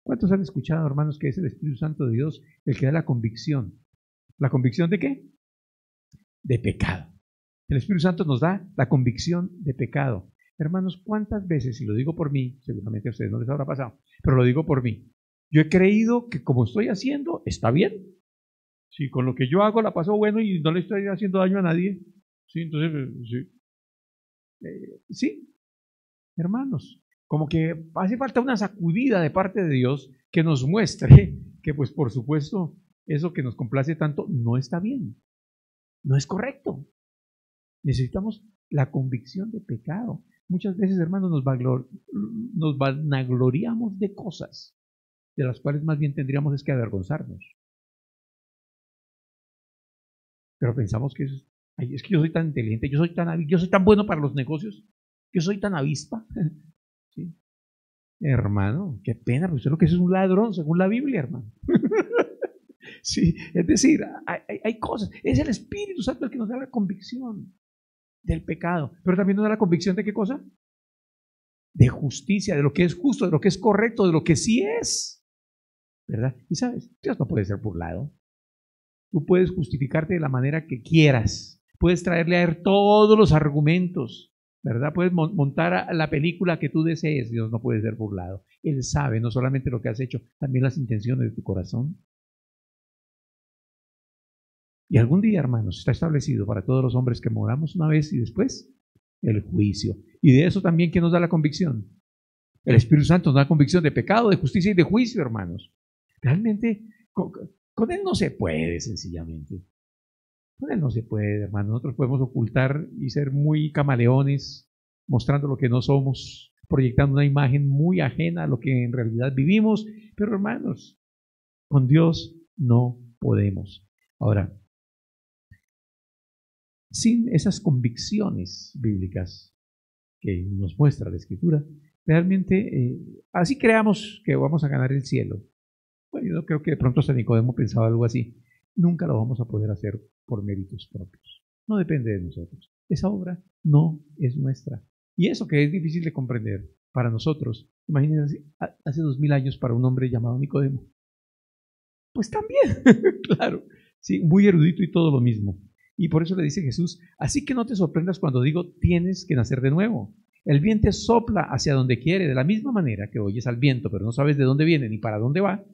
¿Cuántos han escuchado, hermanos, que es el Espíritu Santo de Dios el que da la convicción? ¿La convicción de qué? De pecado. El Espíritu Santo nos da la convicción de pecado. Hermanos, ¿cuántas veces, y lo digo por mí, seguramente a ustedes no les habrá pasado, pero lo digo por mí, yo he creído que como estoy haciendo, está bien. Si con lo que yo hago la paso bueno y no le estoy haciendo daño a nadie, sí, entonces, sí, hermanos, como que hace falta una sacudida de parte de Dios que nos muestre que, pues, por supuesto, eso que nos complace tanto no está bien, no es correcto. Necesitamos la convicción de pecado. Muchas veces, hermanos, nos vanagloriamos de cosas de las cuales más bien tendríamos es que avergonzarnos. Pero pensamos que es que yo soy tan inteligente, yo soy tan bueno para los negocios, yo soy tan avispa. ¿Sí? Hermano, qué pena, pero usted lo que es un ladrón, según la Biblia, hermano. Sí, es decir, hay cosas. Es el Espíritu Santo el que nos da la convicción del pecado, pero también nos da la convicción de qué cosa? De justicia, de lo que es justo, de lo que es correcto, de lo que sí es, ¿verdad? Y sabes, Dios no puede ser burlado. Tú puedes justificarte de la manera que quieras, puedes traerle a él todos los argumentos, ¿verdad? Puedes montar la película que tú desees. Dios no puede ser burlado. Él sabe no solamente lo que has hecho, también las intenciones de tu corazón. Y algún día, hermanos, está establecido para todos los hombres que moramos una vez y después el juicio. Y de eso también, ¿quién nos da la convicción? El Espíritu Santo nos da convicción de pecado, de justicia y de juicio, hermanos. Realmente, con Él no se puede, sencillamente. Con Él no se puede, hermanos. Nosotros podemos ocultar y ser muy camaleones, mostrando lo que no somos, proyectando una imagen muy ajena a lo que en realidad vivimos. Pero, hermanos, con Dios no podemos. Ahora, sin esas convicciones bíblicas que nos muestra la Escritura, realmente así creamos que vamos a ganar el cielo. Bueno, yo creo que de pronto San Nicodemo pensaba algo así. Nunca lo vamos a poder hacer por méritos propios. No depende de nosotros. Esa obra no es nuestra. Y eso que es difícil de comprender para nosotros, imagínense, hace 2000 años para un hombre llamado Nicodemo. Pues también, claro, sí, muy erudito y todo lo mismo. Y por eso le dice Jesús: así que no te sorprendas cuando digo tienes que nacer de nuevo. El viento sopla hacia donde quiere, de la misma manera que oyes al viento, pero no sabes de dónde viene ni para dónde va.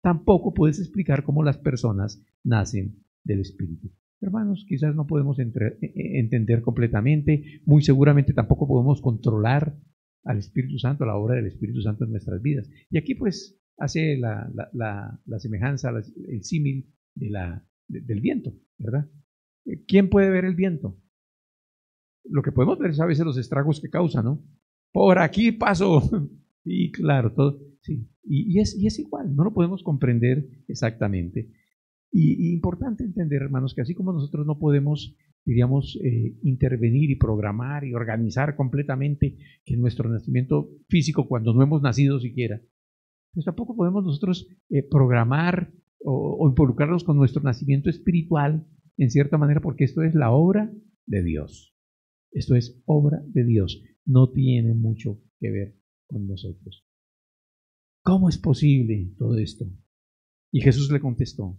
Tampoco puedes explicar cómo las personas nacen del Espíritu. Hermanos, quizás no podemos entender completamente, muy seguramente tampoco podemos controlar al Espíritu Santo, la obra del Espíritu Santo en nuestras vidas. Y aquí pues hace la semejanza, el símil del viento, ¿verdad? ¿Quién puede ver el viento? Lo que podemos ver es a veces los estragos que causa, ¿no? Por aquí paso. Y claro, todo, sí. Y es igual, no lo podemos comprender exactamente. Y importante entender, hermanos, que así como nosotros no podemos, diríamos, intervenir y programar y organizar completamente que nuestro nacimiento físico, cuando no hemos nacido siquiera, pues tampoco podemos nosotros programar o involucrarnos con nuestro nacimiento espiritual, en cierta manera, porque esto es la obra de Dios. Esto es obra de Dios. No tiene mucho que ver con nosotros. ¿Cómo es posible todo esto? Y Jesús le contestó: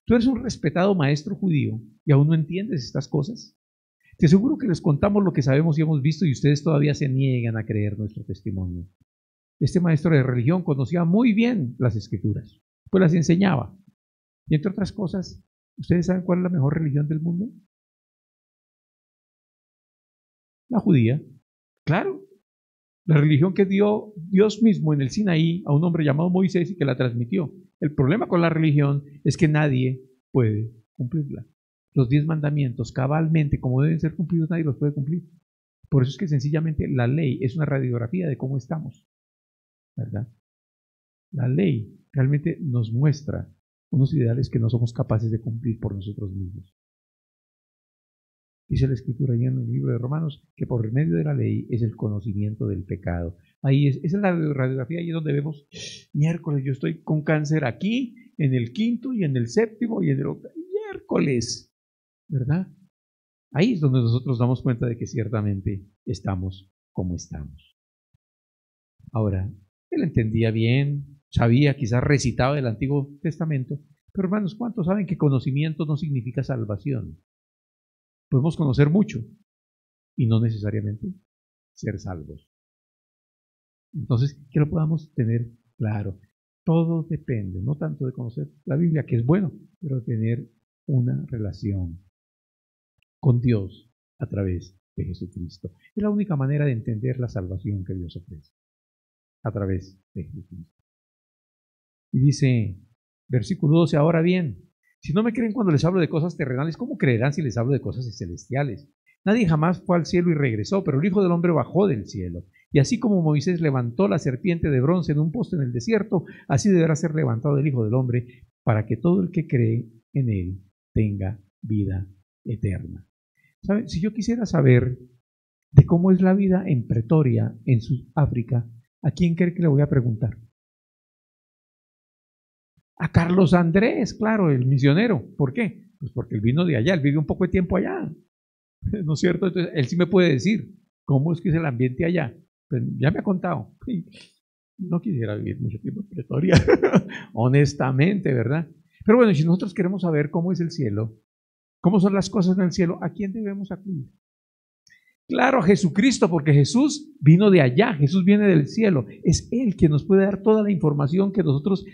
tú eres un respetado maestro judío y aún no entiendes estas cosas. Te aseguro que les contamos lo que sabemos y hemos visto y ustedes todavía se niegan a creer nuestro testimonio. Este maestro de religión conocía muy bien las Escrituras, pues las enseñaba. Y entre otras cosas, ¿ustedes saben cuál es la mejor religión del mundo? La judía. Claro, la religión que dio Dios mismo en el Sinaí a un hombre llamado Moisés y que la transmitió. El problema con la religión es que nadie puede cumplirla. Los 10 mandamientos, cabalmente, como deben ser cumplidos, nadie los puede cumplir. Por eso es que sencillamente la ley es una radiografía de cómo estamos, ¿verdad? La ley realmente nos muestra unos ideales que no somos capaces de cumplir por nosotros mismos. Dice la Escritura ahí en el libro de Romanos que por medio de la ley es el conocimiento del pecado. Ahí esa es la radiografía, ahí es donde vemos, miércoles, yo estoy con cáncer aquí, en el 5º y en el 7º y en el 8º, miércoles, ¿verdad? Ahí es donde nosotros damos cuenta de que ciertamente estamos como estamos. Ahora, él entendía bien, sabía, quizás recitaba el Antiguo Testamento, pero hermanos, ¿cuántos saben que conocimiento no significa salvación? Podemos conocer mucho y no necesariamente ser salvos. Entonces, que lo podamos tener claro. Todo depende, no tanto de conocer la Biblia, que es bueno, pero de tener una relación con Dios a través de Jesucristo. Es la única manera de entender la salvación que Dios ofrece, a través de Jesucristo. Y dice, versículo 12, ahora bien, si no me creen cuando les hablo de cosas terrenales, ¿cómo creerán si les hablo de cosas celestiales? Nadie jamás fue al cielo y regresó, pero el Hijo del Hombre bajó del cielo. Y así como Moisés levantó la serpiente de bronce en un poste en el desierto, así deberá ser levantado el Hijo del Hombre, para que todo el que cree en él tenga vida eterna. ¿Saben? Si yo quisiera saber de cómo es la vida en Pretoria, en Sudáfrica, ¿a quién cree que le voy a preguntar? A Carlos Andrés, claro, el misionero. ¿Por qué? Pues porque él vino de allá, él vive un poco de tiempo allá. ¿No es cierto? Entonces, él sí me puede decir cómo es que es el ambiente allá. Pues ya me ha contado. No quisiera vivir mucho tiempo en Pretoria, honestamente, ¿verdad? Pero bueno, si nosotros queremos saber cómo es el cielo, cómo son las cosas en el cielo, ¿a quién debemos acudir? Claro, a Jesucristo, porque Jesús vino de allá, Jesús viene del cielo. Es Él quien nos puede dar toda la información que nosotros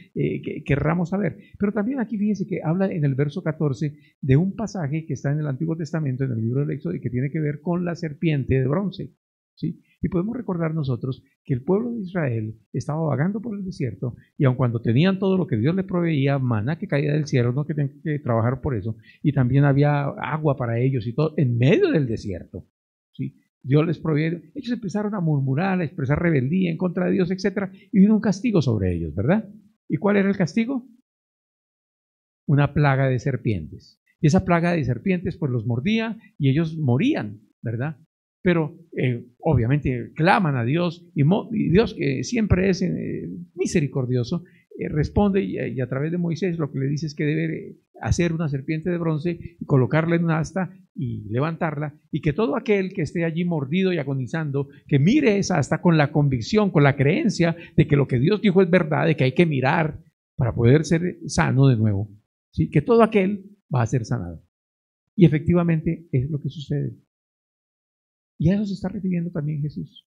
querramos saber. Pero también aquí fíjense que habla en el verso 14 de un pasaje que está en el Antiguo Testamento, en el libro del Éxodo, y que tiene que ver con la serpiente de bronce. ¿Sí? Y podemos recordar nosotros que el pueblo de Israel estaba vagando por el desierto y aun cuando tenían todo lo que Dios les proveía, maná que caía del cielo, no que tenían que trabajar por eso, y también había agua para ellos y todo en medio del desierto. ¿Sí? Dios les proveía. Ellos empezaron a murmurar, a expresar rebeldía en contra de Dios, etc. Y vino un castigo sobre ellos, ¿verdad? ¿Y cuál era el castigo? Una plaga de serpientes. Y esa plaga de serpientes pues los mordía y ellos morían, ¿verdad? Pero obviamente claman a Dios y Dios, que siempre es misericordioso, responde y a través de Moisés lo que le dice es que debe hacer una serpiente de bronce y colocarla en un asta y levantarla, y que todo aquel que esté allí mordido y agonizando, que mire esa asta con la convicción, con la creencia de que lo que Dios dijo es verdad, de que hay que mirar para poder ser sano de nuevo, ¿sí? Que todo aquel va a ser sanado. Y efectivamente es lo que sucede. Y a eso se está refiriendo también Jesús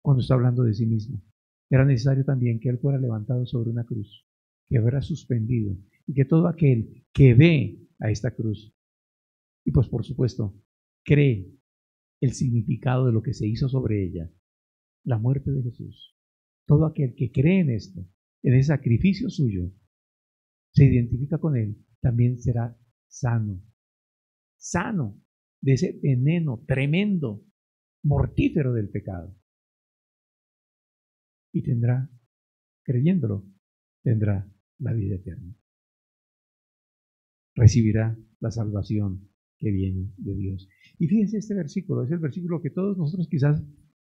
cuando está hablando de sí mismo. Era necesario también que Él fuera levantado sobre una cruz, que fuera suspendido, y que todo aquel que ve a esta cruz, y pues por supuesto, cree el significado de lo que se hizo sobre ella, la muerte de Jesús, todo aquel que cree en esto, en ese sacrificio suyo, se identifica con Él, también será sano. Sano de ese veneno tremendo, mortífero del pecado. Y tendrá, creyéndolo, tendrá la vida eterna. Recibirá la salvación que viene de Dios. Y fíjense, este versículo es el versículo que todos nosotros quizás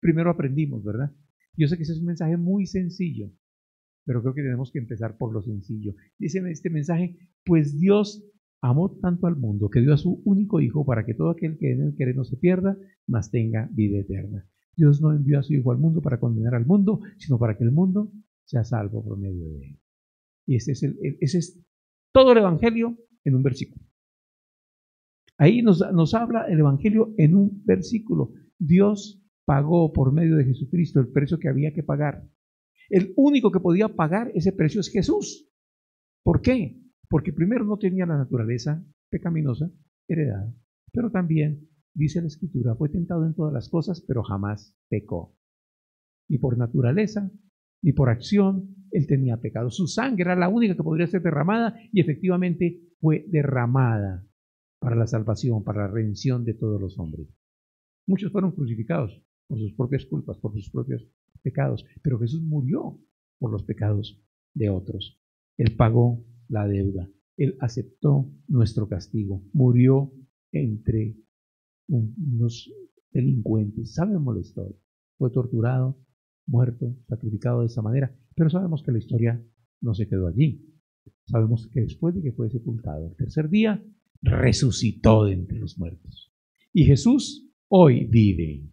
primero aprendimos, ¿verdad? Yo sé que ese es un mensaje muy sencillo, pero creo que tenemos que empezar por lo sencillo. Dice en este mensaje, pues Dios amó tanto al mundo que dio a su único Hijo para que todo aquel que en él cree no se pierda, mas tenga vida eterna. Dios no envió a su Hijo al mundo para condenar al mundo, sino para que el mundo sea salvo por medio de él. Y ese es todo el Evangelio en un versículo. Ahí nos habla el Evangelio en un versículo. Dios pagó por medio de Jesucristo el precio que había que pagar. El único que podía pagar ese precio es Jesús. ¿Por qué? Porque primero no tenía la naturaleza pecaminosa heredada, pero también, dice la Escritura, fue tentado en todas las cosas, pero jamás pecó. Ni por naturaleza, ni por acción, él tenía pecado. Su sangre era la única que podría ser derramada y efectivamente fue derramada para la salvación, para la redención de todos los hombres. Muchos fueron crucificados por sus propias culpas, por sus propios pecados, pero Jesús murió por los pecados de otros. Él pagó la deuda, Él aceptó nuestro castigo, murió entre unos delincuentes. Sabemos la historia, fue torturado, muerto, sacrificado de esa manera, pero sabemos que la historia no se quedó allí. Sabemos que después de que fue sepultado, el tercer día resucitó de entre los muertos. Y Jesús hoy vive.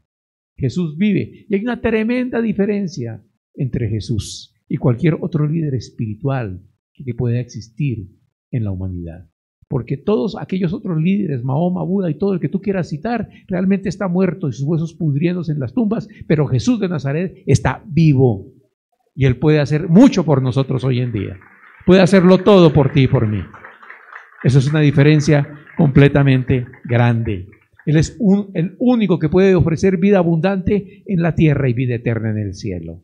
Jesús vive. Y hay una tremenda diferencia entre Jesús y cualquier otro líder espiritual que pueda existir en la humanidad. Porque todos aquellos otros líderes, Mahoma, Buda y todo el que tú quieras citar, realmente está muerto y sus huesos pudriéndose en las tumbas, pero Jesús de Nazaret está vivo. Y Él puede hacer mucho por nosotros hoy en día. Puede hacerlo todo por ti y por mí. Eso es una diferencia completamente grande. Él es el único que puede ofrecer vida abundante en la tierra y vida eterna en el cielo.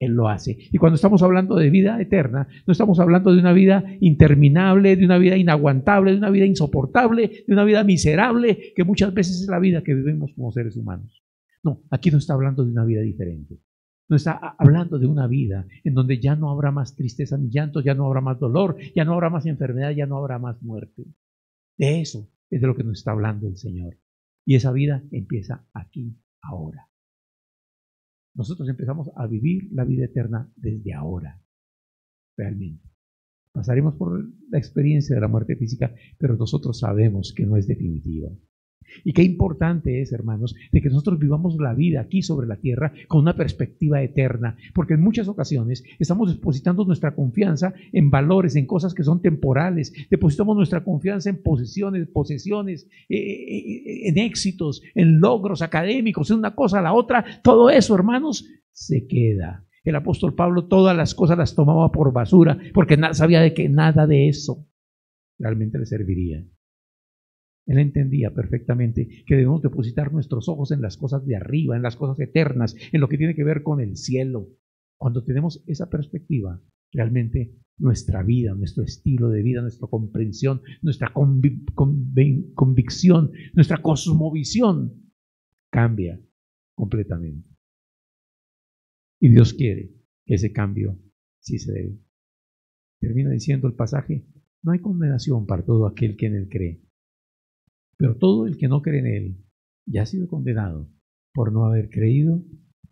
Él lo hace. Y cuando estamos hablando de vida eterna, no estamos hablando de una vida interminable, de una vida inaguantable, de una vida insoportable, de una vida miserable, que muchas veces es la vida que vivimos como seres humanos. No, aquí no está hablando de una vida diferente. No está hablando de una vida en donde ya no habrá más tristeza ni llanto, ya no habrá más dolor, ya no habrá más enfermedad, ya no habrá más muerte. De eso es de lo que nos está hablando el Señor. Y esa vida empieza aquí, ahora. Nosotros empezamos a vivir la vida eterna desde ahora, realmente. Pasaremos por la experiencia de la muerte física, pero nosotros sabemos que no es definitiva. Y qué importante es, hermanos, de que nosotros vivamos la vida aquí sobre la tierra con una perspectiva eterna, porque en muchas ocasiones estamos depositando nuestra confianza en valores, en cosas que son temporales, depositamos nuestra confianza en posesiones, en éxitos, en logros académicos, en una cosa a la otra. Todo eso, hermanos, se queda. El apóstol Pablo todas las cosas las tomaba por basura, porque sabía de que nada de eso realmente le serviría. Él entendía perfectamente que debemos depositar nuestros ojos en las cosas de arriba, en las cosas eternas, en lo que tiene que ver con el cielo. Cuando tenemos esa perspectiva, realmente nuestra vida, nuestro estilo de vida, nuestra comprensión, nuestra convicción, nuestra cosmovisión cambia completamente. Y Dios quiere que ese cambio sí se dé. Termina diciendo el pasaje, no hay condenación para todo aquel que en él cree. Pero todo el que no cree en Él ya ha sido condenado por no haber creído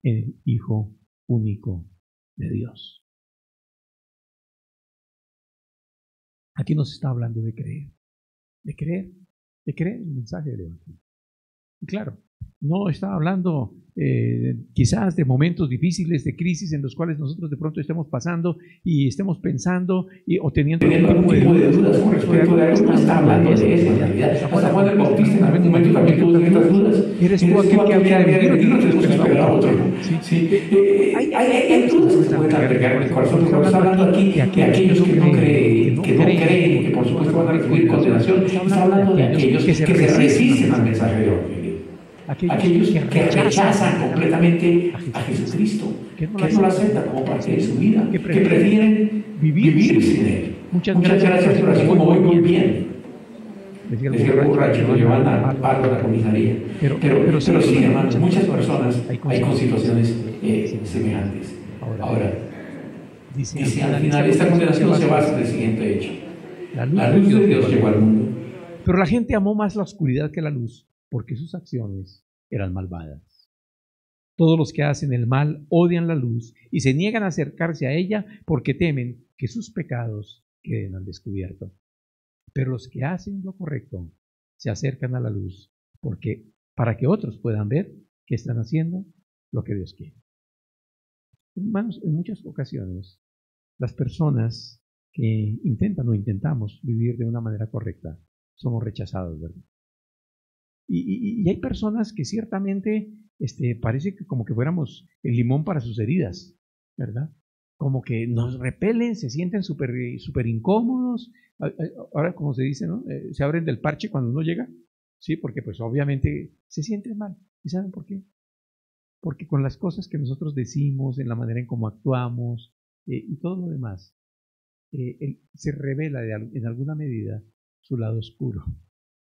en el Hijo único de Dios. Aquí nos está hablando de creer el mensaje del Evangelio. Y claro, no está hablando quizás de momentos difíciles, de crisis en los cuales nosotros de pronto estemos pasando y estemos pensando o teniendo algún tipo de dudas con respecto a eso. No está hablando de eso en realidad. Hasta Juan el Bautista en algún momento también tuvo ciertas dudas. Eres tú aquel que había de venir, no te después esperar a otro. Hay dudas que se pueden agregar en el corazón. Estamos hablando aquí de aquellos que no creen, que por supuesto van a recibir condenación. Estamos hablando de aquellos que se resisten al mensaje de Evangelio. Aquellos que rechazan completamente a Jesucristo, que no lo aceptan como parte de su vida, que prefieren vivir sin Él. Muchas gracias por así como voy muy bien. Decía el borracho, lo llevan al palo de la comisaría. Pero sí, hermanos, muchas personas hay con situaciones semejantes. Ahora, dice al final, esta condenación se basa en el siguiente hecho. La luz de Dios llegó al mundo. Pero la gente amó más la oscuridad que la luz, porque sus acciones eran malvadas. Todos los que hacen el mal odian la luz y se niegan a acercarse a ella porque temen que sus pecados queden al descubierto. Pero los que hacen lo correcto se acercan a la luz para que otros puedan ver que están haciendo lo que Dios quiere. Hermanos, en muchas ocasiones las personas que intentan o intentamos vivir de una manera correcta somos rechazados, ¿verdad? Y hay personas que ciertamente parece que como que fuéramos el limón para sus heridas, ¿verdad? Como que nos repelen, se sienten súper incómodos. Ahora, como se dice, ¿no? Se abren del parche cuando uno llega, ¿sí? Porque pues obviamente se sienten mal. ¿Y saben por qué? Porque con las cosas que nosotros decimos, en la manera en cómo actuamos y todo lo demás, se revela en alguna medida su lado oscuro.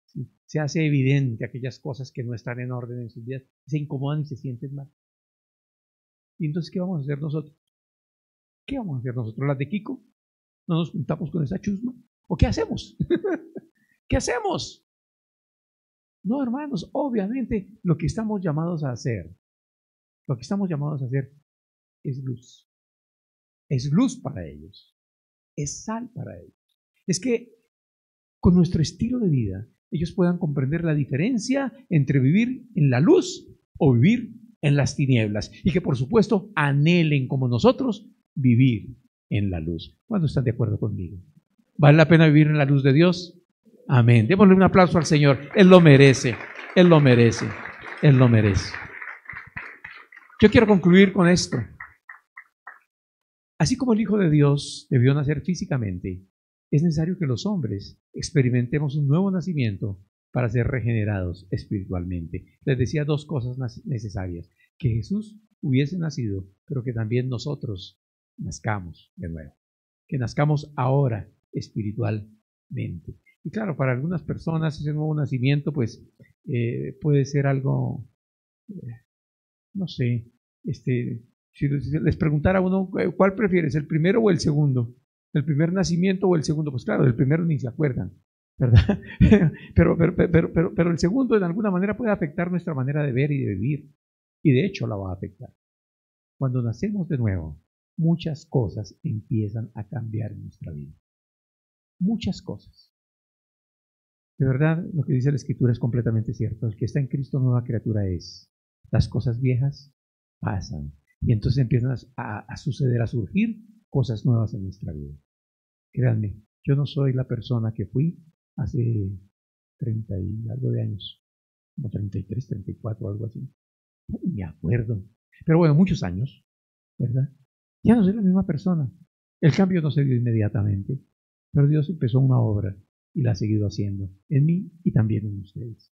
¿Sí? Se hace evidente aquellas cosas que no están en orden en sus vidas, se incomodan y se sienten mal. ¿Y entonces qué vamos a hacer nosotros? ¿Qué vamos a hacer nosotros? ¿Las de Kiko? ¿No nos juntamos con esa chusma? ¿O qué hacemos? ¿Qué hacemos? No, hermanos, obviamente lo que estamos llamados a hacer, es luz. Es luz para ellos. Es sal para ellos. Es que con nuestro estilo de vida, ellos puedan comprender la diferencia entre vivir en la luz o vivir en las tinieblas. Y que por supuesto anhelen como nosotros vivir en la luz. ¿Cuándo están de acuerdo conmigo? ¿Vale la pena vivir en la luz de Dios? Amén. Démosle un aplauso al Señor. Él lo merece. Él lo merece. Él lo merece. Yo quiero concluir con esto. Así como el Hijo de Dios debió nacer físicamente, es necesario que los hombres experimentemos un nuevo nacimiento para ser regenerados espiritualmente. Les decía dos cosas necesarias: que Jesús hubiese nacido, pero que también nosotros nazcamos de nuevo, que nazcamos ahora espiritualmente. Y claro, para algunas personas ese nuevo nacimiento pues puede ser algo, no sé, si les preguntara a uno, ¿cuál prefieres, el primero o el segundo? ¿El primer nacimiento o el segundo? Pues claro, del primero ni se acuerdan, ¿verdad? pero el segundo en alguna manera puede afectar nuestra manera de ver y de vivir. Y de hecho la va a afectar. Cuando nacemos de nuevo, muchas cosas empiezan a cambiar en nuestra vida. Muchas cosas. De verdad, lo que dice la Escritura es completamente cierto. El que está en Cristo, nueva criatura es. Las cosas viejas pasan. Y entonces empiezan a suceder, a surgir cosas nuevas en nuestra vida. Créanme, yo no soy la persona que fui hace 30 y algo de años, como 33, 34, algo así. No me acuerdo. Pero bueno, muchos años, ¿verdad? Ya no soy la misma persona. El cambio no se dio inmediatamente, pero Dios empezó una obra y la ha seguido haciendo en mí y también en ustedes.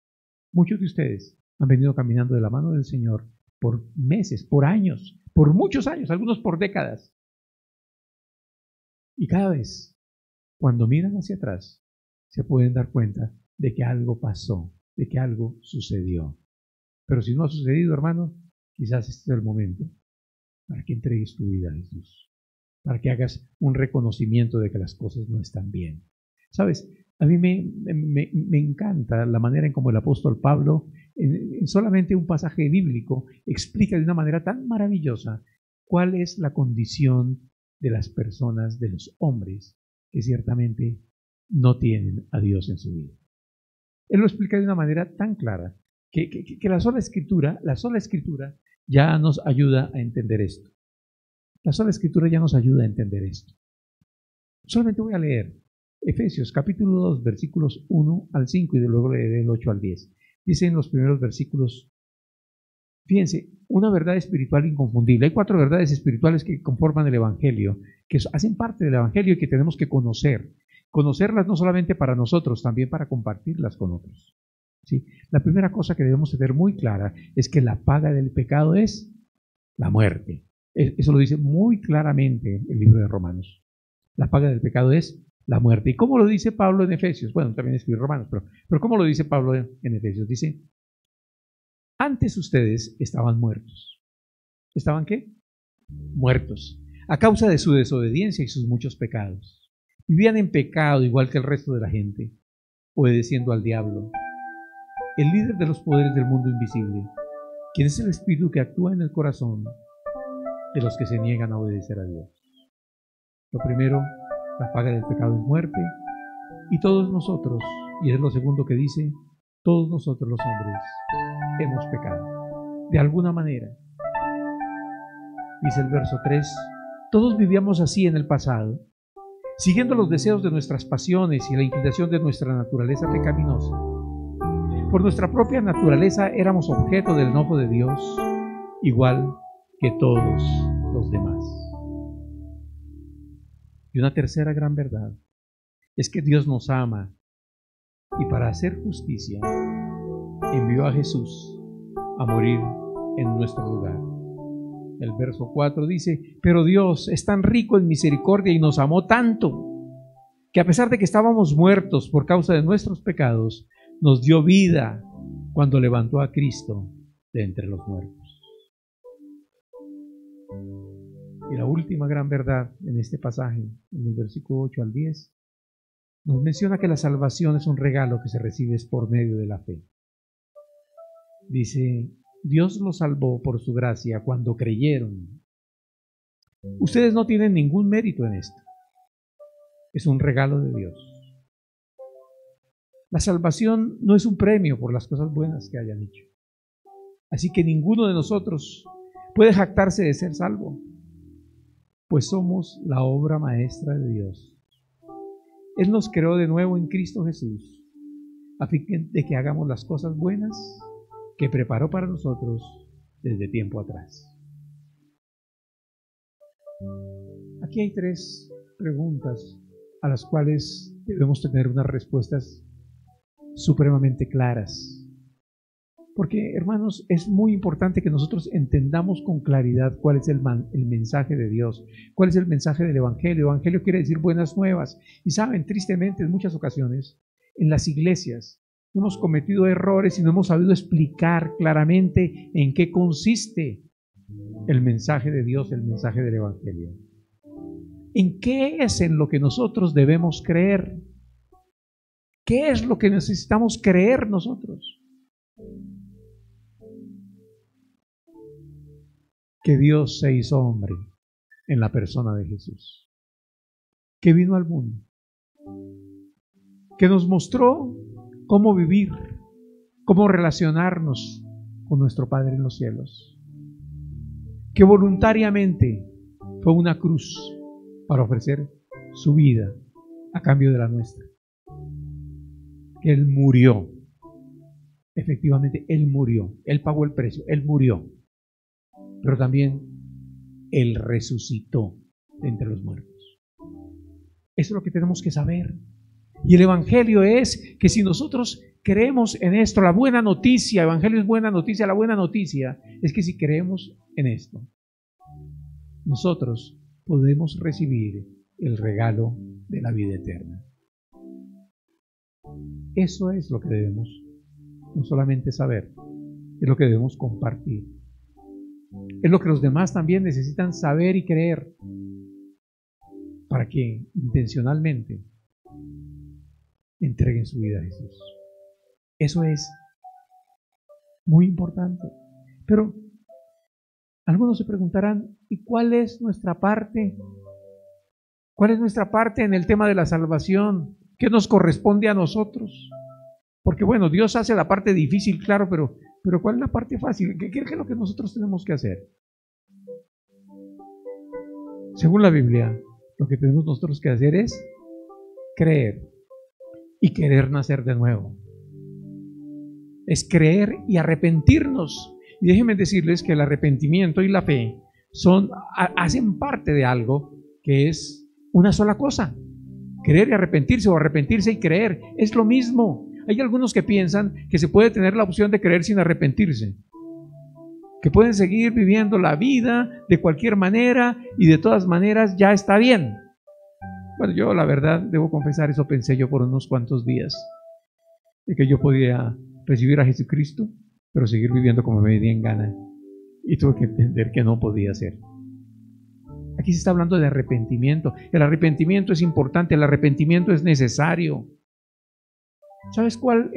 Muchos de ustedes han venido caminando de la mano del Señor por meses, por años, por muchos años, algunos por décadas. Y cada vez, cuando miran hacia atrás, se pueden dar cuenta de que algo pasó, de que algo sucedió. Pero si no ha sucedido, hermano, quizás este es el momento para que entregues tu vida a Jesús, para que hagas un reconocimiento de que las cosas no están bien. ¿Sabes? A mí me encanta la manera en cómo el apóstol Pablo, en solamente un pasaje bíblico, explica de una manera tan maravillosa cuál es la condición de las personas, de los hombres, que ciertamente no tienen a Dios en su vida. Él lo explica de una manera tan clara que la sola escritura ya nos ayuda a entender esto. La sola escritura ya nos ayuda a entender esto. Solamente voy a leer Efesios capítulo 2, versículos 1 al 5 y de luego leeré el 8 al 10. Dice en los primeros versículos, fíjense, una verdad espiritual inconfundible. Hay 4 verdades espirituales que conforman el Evangelio, que hacen parte del Evangelio y que tenemos que conocer. Conocerlas no solamente para nosotros, también para compartirlas con otros. ¿Sí? La primera cosa que debemos tener muy clara es que la paga del pecado es la muerte. Eso lo dice muy claramente el libro de Romanos. La paga del pecado es la muerte. ¿Y cómo lo dice Pablo en Efesios? Bueno, también escribe Romanos, pero ¿cómo lo dice Pablo en Efesios? Dice, antes ustedes estaban muertos. ¿Estaban qué? Muertos. A causa de su desobediencia y sus muchos pecados. Vivían en pecado igual que el resto de la gente, obedeciendo al diablo, el líder de los poderes del mundo invisible. ¿Quién es el espíritu que actúa en el corazón de los que se niegan a obedecer a Dios? Lo primero, la paga del pecado es muerte, y todos nosotros, y es lo segundo que dice, todos nosotros los hombres hemos pecado, de alguna manera. Dice el verso 3, todos vivíamos así en el pasado, siguiendo los deseos de nuestras pasiones y la inclinación de nuestra naturaleza pecaminosa. Por nuestra propia naturaleza éramos objeto del enojo de Dios, igual que todos los demás. Y una tercera gran verdad es que Dios nos ama y para hacer justicia envió a Jesús a morir en nuestro lugar. El verso 4 dice, pero Dios es tan rico en misericordia y nos amó tanto, que a pesar de que estábamos muertos por causa de nuestros pecados, nos dio vida cuando levantó a Cristo de entre los muertos. Y la última gran verdad en este pasaje, en el versículo 8 al 10, nos menciona que la salvación es un regalo que se recibe por medio de la fe. Dice, Dios los salvó por su gracia cuando creyeron. Ustedes no tienen ningún mérito en esto. Es un regalo de Dios. La salvación no es un premio por las cosas buenas que hayan hecho. Así que ninguno de nosotros puede jactarse de ser salvo, pues somos la obra maestra de Dios. Él nos creó de nuevo en Cristo Jesús, a fin de que hagamos las cosas buenas que preparó para nosotros desde tiempo atrás. Aquí hay tres preguntas a las cuales debemos tener unas respuestas supremamente claras. Porque, hermanos, es muy importante que nosotros entendamos con claridad cuál es el mensaje de Dios, cuál es el mensaje del Evangelio. Evangelio quiere decir buenas nuevas. Y saben, tristemente, en muchas ocasiones, en las iglesias, hemos cometido errores y no hemos sabido explicar claramente en qué consiste el mensaje de Dios, el mensaje del Evangelio. ¿En qué es en lo que nosotros debemos creer? ¿Qué es lo que necesitamos creer nosotros? Que Dios se hizo hombre en la persona de Jesús, que vino al mundo, que nos mostró cómo vivir, cómo relacionarnos con nuestro Padre en los cielos, que voluntariamente fue una cruz para ofrecer su vida a cambio de la nuestra, que Él murió, efectivamente Él murió, Él pagó el precio, Él murió, pero también Él resucitó de entre los muertos. Eso es lo que tenemos que saber. Y el Evangelio es que si nosotros creemos en esto, la buena noticia, Evangelio es buena noticia, la buena noticia es que si creemos en esto, nosotros podemos recibir el regalo de la vida eterna. Eso es lo que debemos no solamente saber, es lo que debemos compartir. Es lo que los demás también necesitan saber y creer para que intencionalmente entreguen su vida a Jesús. Eso es muy importante. Pero algunos se preguntarán, ¿y cuál es nuestra parte? ¿Cuál es nuestra parte en el tema de la salvación? ¿Qué nos corresponde a nosotros? Porque bueno, Dios hace la parte difícil, claro, pero ¿cuál es la parte fácil? ¿Qué es lo que nosotros tenemos que hacer? Según la Biblia, lo que tenemos nosotros que hacer es creer y querer nacer de nuevo. Es creer y arrepentirnos. Y déjenme decirles que el arrepentimiento y la fe hacen parte de algo que es una sola cosa. Creer y arrepentirse, o arrepentirse y creer, es lo mismo. Hay algunos que piensan que se puede tener la opción de creer sin arrepentirse, que pueden seguir viviendo la vida de cualquier manera y de todas maneras ya está bien. Bueno, yo la verdad debo confesar, eso pensé yo por unos cuantos días, de que yo podía recibir a Jesucristo, pero seguir viviendo como me venía en gana, y tuve que entender que no podía ser. Aquí se está hablando de arrepentimiento. El arrepentimiento es importante, el arrepentimiento es necesario. ¿Sabes cuáles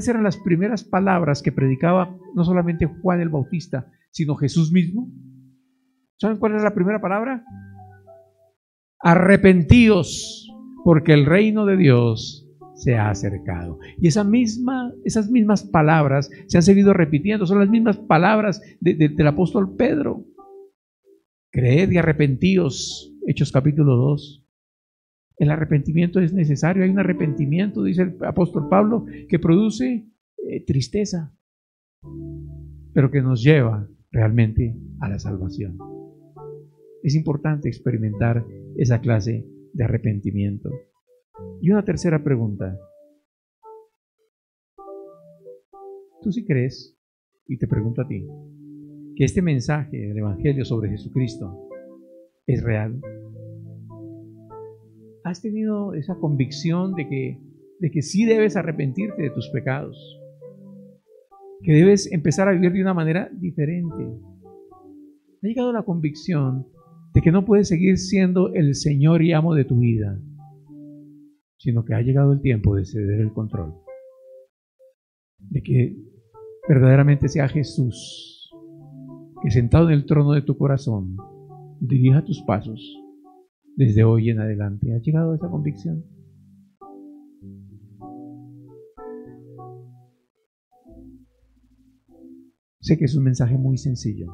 eran las primeras palabras que predicaba no solamente Juan el Bautista, sino Jesús mismo? ¿Saben cuál era la primera palabra? Arrepentíos, porque el reino de Dios se ha acercado. Y esas mismas palabras se han seguido repitiendo, son las mismas palabras del apóstol Pedro. Creed y arrepentíos, Hechos capítulo 2. El arrepentimiento es necesario, hay un arrepentimiento, dice el apóstol Pablo, que produce tristeza, pero que nos lleva realmente a la salvación. Es importante experimentar esa clase de arrepentimiento. Y una tercera pregunta. ¿Tú sí crees, y te pregunto a ti, que este mensaje del Evangelio sobre Jesucristo es real? ¿Has tenido esa convicción de que sí debes arrepentirte de tus pecados? Que debes empezar a vivir de una manera diferente. ¿Ha llegado la convicción de que no puedes seguir siendo el Señor y amo de tu vida, sino que ha llegado el tiempo de ceder el control? De que verdaderamente sea Jesús, que sentado en el trono de tu corazón, dirija tus pasos desde hoy en adelante. ¿Ha llegado a esa convicción? Sé que es un mensaje muy sencillo,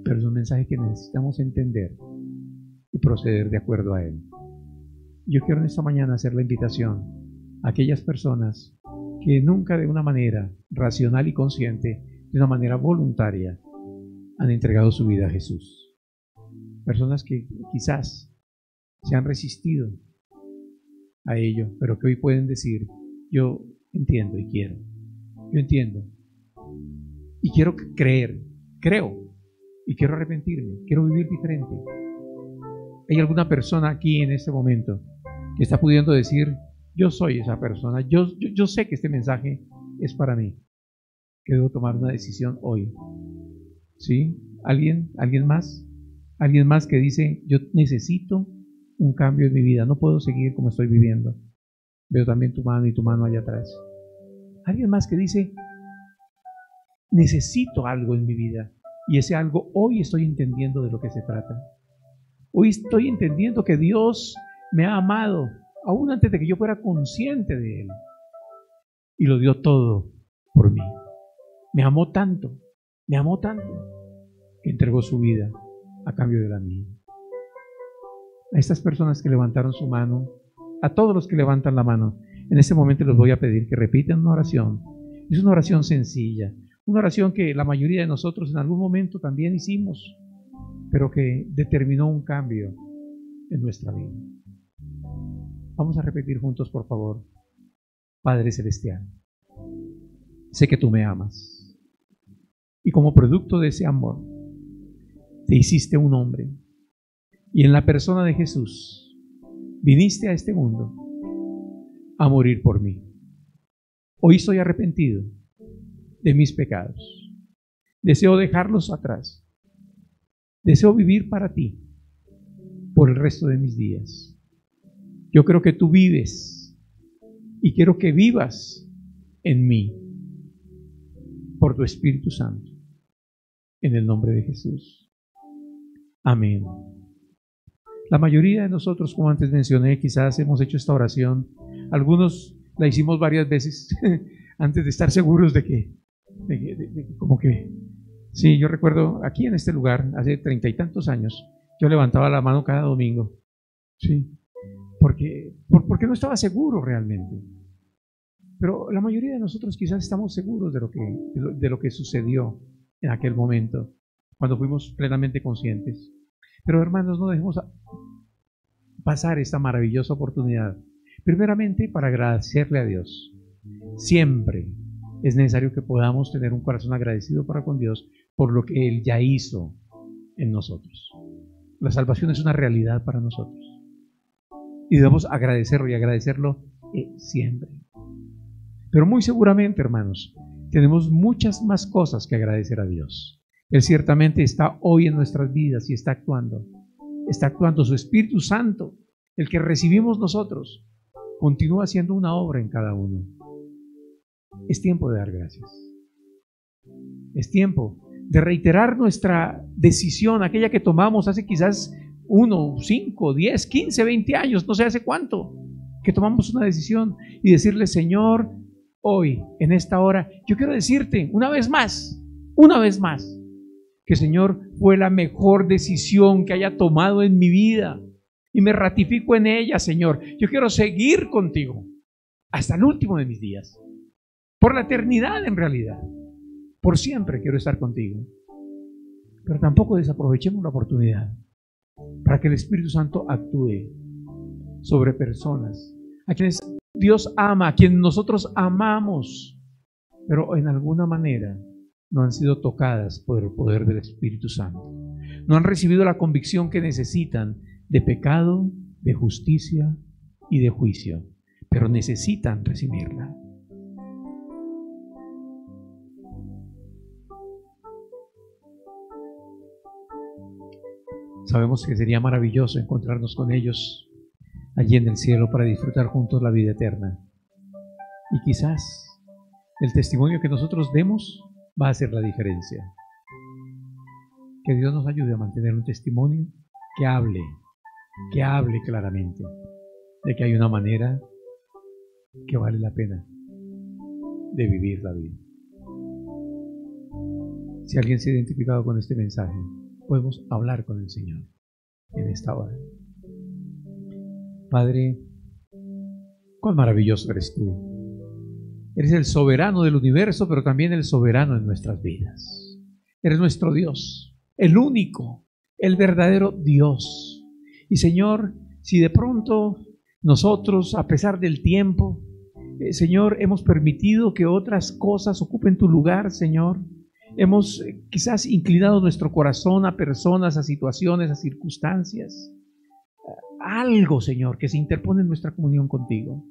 pero es un mensaje que necesitamos entender y proceder de acuerdo a él. Yo quiero en esta mañana hacer la invitación a aquellas personas que nunca de una manera racional y consciente, de una manera voluntaria, han entregado su vida a Jesús. Personas que quizás se han resistido a ello, pero que hoy pueden decir: yo entiendo y quiero. Yo entiendo y quiero creer, creo y quiero arrepentirme, quiero vivir diferente. ¿Hay alguna persona aquí en este momento que está pudiendo decir: yo soy esa persona, yo sé que este mensaje es para mí, que debo tomar una decisión hoy? ¿Sí? ¿Alguien más? ¿Alguien más que dice: yo necesito un cambio en mi vida, no puedo seguir como estoy viviendo? Veo también tu mano y tu mano allá atrás. ¿Alguien más que dice: necesito algo en mi vida, y ese algo hoy estoy entendiendo de lo que se trata? Hoy estoy entendiendo que Dios me ha amado aún antes de que yo fuera consciente de Él, y lo dio todo por mí. Me amó tanto, que entregó su vida a cambio de la mía. A estas personas que levantaron su mano, a todos los que levantan la mano, en este momento les voy a pedir que repitan una oración. Es una oración sencilla, una oración que la mayoría de nosotros en algún momento también hicimos, pero que determinó un cambio en nuestra vida. Vamos a repetir juntos, por favor. Padre Celestial, sé que tú me amas, y como producto de ese amor te hiciste un hombre, y en la persona de Jesús viniste a este mundo a morir por mí. Hoy estoy arrepentido de mis pecados. Deseo dejarlos atrás. Deseo vivir para ti por el resto de mis días. Yo creo que tú vives y quiero que vivas en mí por tu Espíritu Santo. En el nombre de Jesús. Amén. La mayoría de nosotros, como antes mencioné, quizás hemos hecho esta oración. Algunos la hicimos varias veces antes de estar seguros de que como que, sí, yo recuerdo aquí en este lugar, hace 30 y tantos años, yo levantaba la mano cada domingo, sí, porque no estaba seguro realmente. Pero la mayoría de nosotros quizás estamos seguros de lo que sucedió en aquel momento, cuando fuimos plenamente conscientes. Pero hermanos, no dejemos pasar esta maravillosa oportunidad, primeramente para agradecerle a Dios. Siempre es necesario que podamos tener un corazón agradecido para con Dios por lo que Él ya hizo en nosotros. La salvación es una realidad para nosotros y debemos agradecerlo y agradecerlo siempre. Pero muy seguramente, hermanos, tenemos muchas más cosas que agradecer a Dios. Él ciertamente está hoy en nuestras vidas y está actuando su Espíritu Santo, el que recibimos nosotros continúa haciendo una obra en cada uno. Es tiempo de dar gracias. Es tiempo de reiterar nuestra decisión, aquella que tomamos hace quizás 1, 5, 10, 15, 20 años, no sé hace cuánto, que tomamos una decisión y decirle: Señor, hoy, en esta hora, yo quiero decirte una vez más, que Señor, fue la mejor decisión que haya tomado en mi vida y me ratifico en ella, Señor. Yo quiero seguir contigo hasta el último de mis días, por la eternidad en realidad. Por siempre quiero estar contigo. Pero tampoco desaprovechemos la oportunidad para que el Espíritu Santo actúe sobre personas a quienes Dios ama, a quienes nosotros amamos, pero en alguna manera no han sido tocadas por el poder del Espíritu Santo. No han recibido la convicción que necesitan de pecado, de justicia y de juicio, pero necesitan recibirla. Sabemos que sería maravilloso encontrarnos con ellos allí en el cielo para disfrutar juntos la vida eterna. Y quizás el testimonio que nosotros demos va a hacer la diferencia. Que Dios nos ayude a mantener un testimonio que hable claramente de que hay una manera que vale la pena de vivir la vida. Si alguien se ha identificado con este mensaje, podemos hablar con el Señor en esta hora. Padre, cuán maravilloso eres tú. Eres el soberano del universo, pero también el soberano en nuestras vidas. Eres nuestro Dios, el único, el verdadero Dios. Y Señor, si de pronto nosotros, a pesar del tiempo, Señor, hemos permitido que otras cosas ocupen tu lugar, Señor, hemos quizás inclinado nuestro corazón a personas, a situaciones, a circunstancias, algo, Señor, que se interpone en nuestra comunión contigo.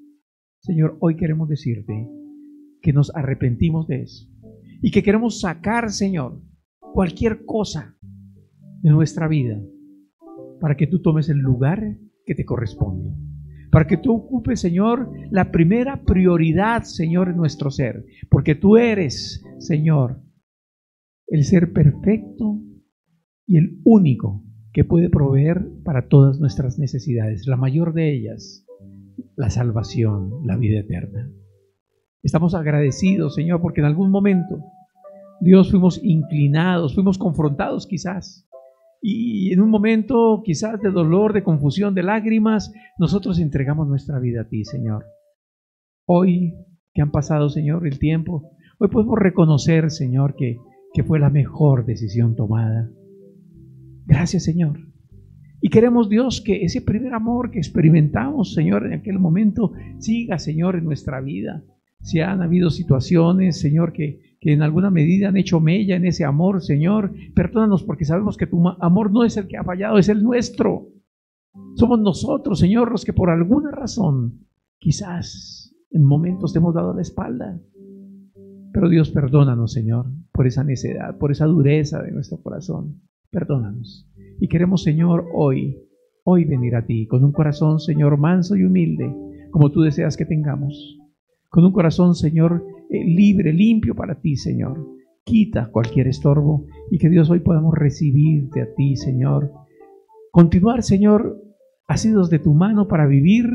Señor, hoy queremos decirte que nos arrepentimos de eso y que queremos sacar, Señor, cualquier cosa de nuestra vida para que tú tomes el lugar que te corresponde, para que tú ocupes, Señor, la primera prioridad, Señor, en nuestro ser, porque tú eres, Señor, el ser perfecto y el único que puede proveer para todas nuestras necesidades, la mayor de ellas, la salvación, la vida eterna. Estamos agradecidos, Señor, porque en algún momento, Dios, fuimos inclinados, fuimos confrontados quizás, y en un momento quizás de dolor, de confusión, de lágrimas, nosotros entregamos nuestra vida a ti, Señor. Hoy que han pasado, Señor, el tiempo, hoy podemos reconocer, Señor, que fue la mejor decisión tomada. Gracias, Señor. Y queremos, Dios, que ese primer amor que experimentamos, Señor, en aquel momento, siga, Señor, en nuestra vida. Si han habido situaciones, Señor, que en alguna medida han hecho mella en ese amor, Señor, perdónanos, porque sabemos que tu amor no es el que ha fallado, es el nuestro. Somos nosotros, Señor, los que por alguna razón, quizás en momentos te hemos dado la espalda. Pero Dios, perdónanos, Señor, por esa necedad, por esa dureza de nuestro corazón. Perdónanos. Y queremos, Señor, hoy venir a ti con un corazón, Señor, manso y humilde, como tú deseas que tengamos. Con un corazón, Señor, libre, limpio para ti, Señor. Quita cualquier estorbo y que Dios hoy podamos recibirte a ti, Señor. Continuar, Señor, asidos de tu mano para vivir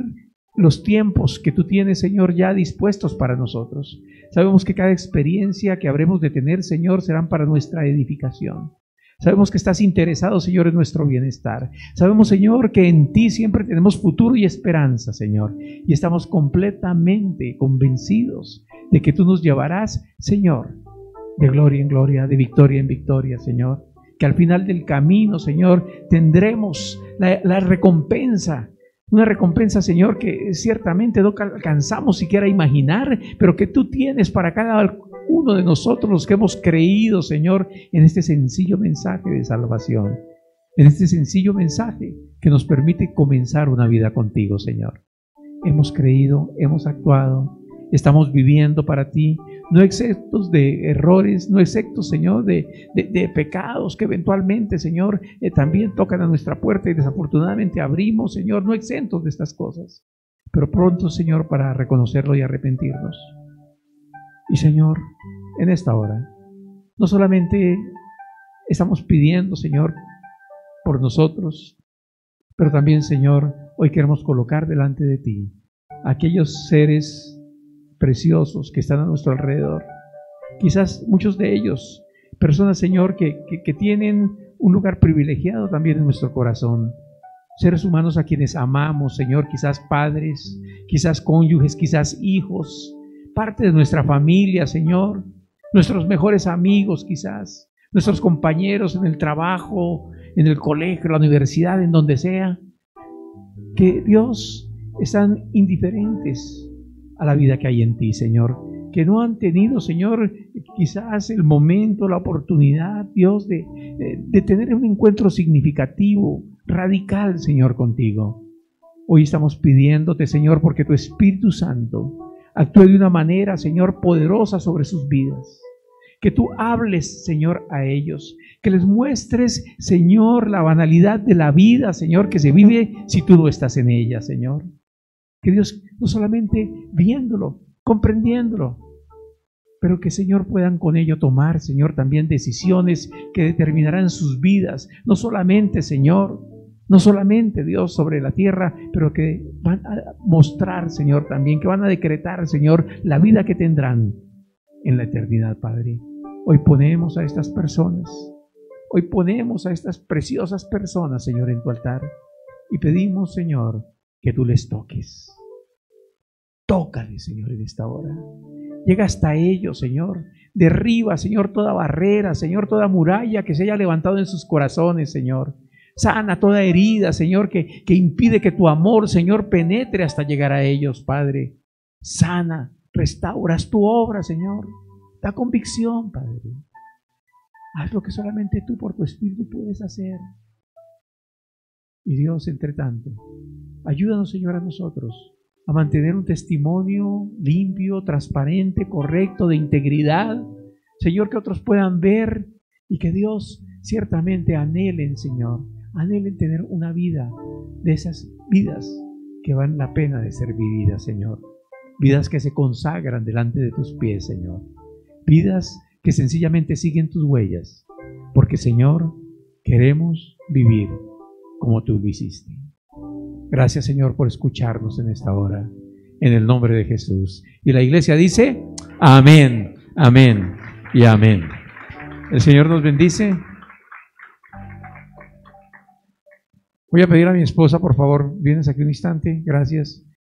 los tiempos que tú tienes, Señor, ya dispuestos para nosotros. Sabemos que cada experiencia que habremos de tener, Señor, serán para nuestra edificación. Sabemos que estás interesado, Señor, en nuestro bienestar. Sabemos, Señor, que en ti siempre tenemos futuro y esperanza, Señor. Y estamos completamente convencidos de que tú nos llevarás, Señor, de gloria en gloria, de victoria en victoria, Señor. Que al final del camino, Señor, tendremos la recompensa. Una recompensa, Señor, que ciertamente no alcanzamos siquiera a imaginar, pero que tú tienes para cada uno de nosotros, los que hemos creído, Señor, en este sencillo mensaje de salvación, en este sencillo mensaje que nos permite comenzar una vida contigo, Señor. Hemos creído, hemos actuado, estamos viviendo para ti, no exentos de errores, no exentos, Señor, de pecados que eventualmente, Señor, también tocan a nuestra puerta y desafortunadamente abrimos, Señor, no exentos de estas cosas. pero pronto, Señor, para reconocerlo y arrepentirnos. Y Señor, en esta hora, no solamente estamos pidiendo, Señor, por nosotros, pero también, Señor, hoy queremos colocar delante de ti aquellos seres preciosos que están a nuestro alrededor. Quizás muchos de ellos, personas, Señor, que tienen un lugar privilegiado también en nuestro corazón. Seres humanos a quienes amamos, Señor, quizás padres, quizás cónyuges, quizás hijos, parte de nuestra familia, Señor, nuestros mejores amigos quizás, nuestros compañeros en el trabajo, en el colegio, en la universidad, en donde sea, que Dios están indiferentes a la vida que hay en ti, Señor, que no han tenido, Señor, quizás el momento, la oportunidad, Dios, de tener un encuentro significativo, radical, Señor, contigo. Hoy estamos pidiéndote, Señor, porque tu Espíritu Santo actúe de una manera, Señor, poderosa sobre sus vidas. Que tú hables, Señor, a ellos, que les muestres, Señor, la banalidad de la vida, Señor, que se vive si tú no estás en ella, Señor. Que Dios, no solamente viéndolo, comprendiéndolo, pero que, Señor, puedan con ello tomar, Señor, también decisiones que determinarán sus vidas, no solamente, Señor, no solamente, Dios, sobre la tierra, pero que van a mostrar, Señor, también, que van a decretar, Señor, la vida que tendrán en la eternidad, Padre. Hoy ponemos a estas personas, hoy ponemos a estas preciosas personas, Señor, en tu altar y pedimos, Señor, que tú les toques. Tócales, Señor, en esta hora. Llega hasta ellos, Señor. Derriba, Señor, toda barrera, Señor, toda muralla que se haya levantado en sus corazones, Señor. Sana toda herida, Señor, que impide que tu amor, Señor, penetre hasta llegar a ellos, Padre. Sana, restauras tu obra, Señor. Da convicción, Padre. Haz lo que solamente tú por tu Espíritu puedes hacer. Y Dios, entre tanto, ayúdanos, Señor, a nosotros a mantener un testimonio limpio, transparente, correcto, de integridad. Señor, que otros puedan ver y que Dios ciertamente anhelen, Señor, anhelen tener una vida de esas vidas que valen la pena de ser vividas, Señor. Vidas que se consagran delante de tus pies, Señor. Vidas que sencillamente siguen tus huellas. Porque, Señor, queremos vivir como tú lo hiciste. Gracias, Señor, por escucharnos en esta hora. En el nombre de Jesús. Y la iglesia dice, amén, amén y amén. El Señor nos bendice. Voy a pedir a mi esposa, por favor, vienes aquí un instante. Gracias.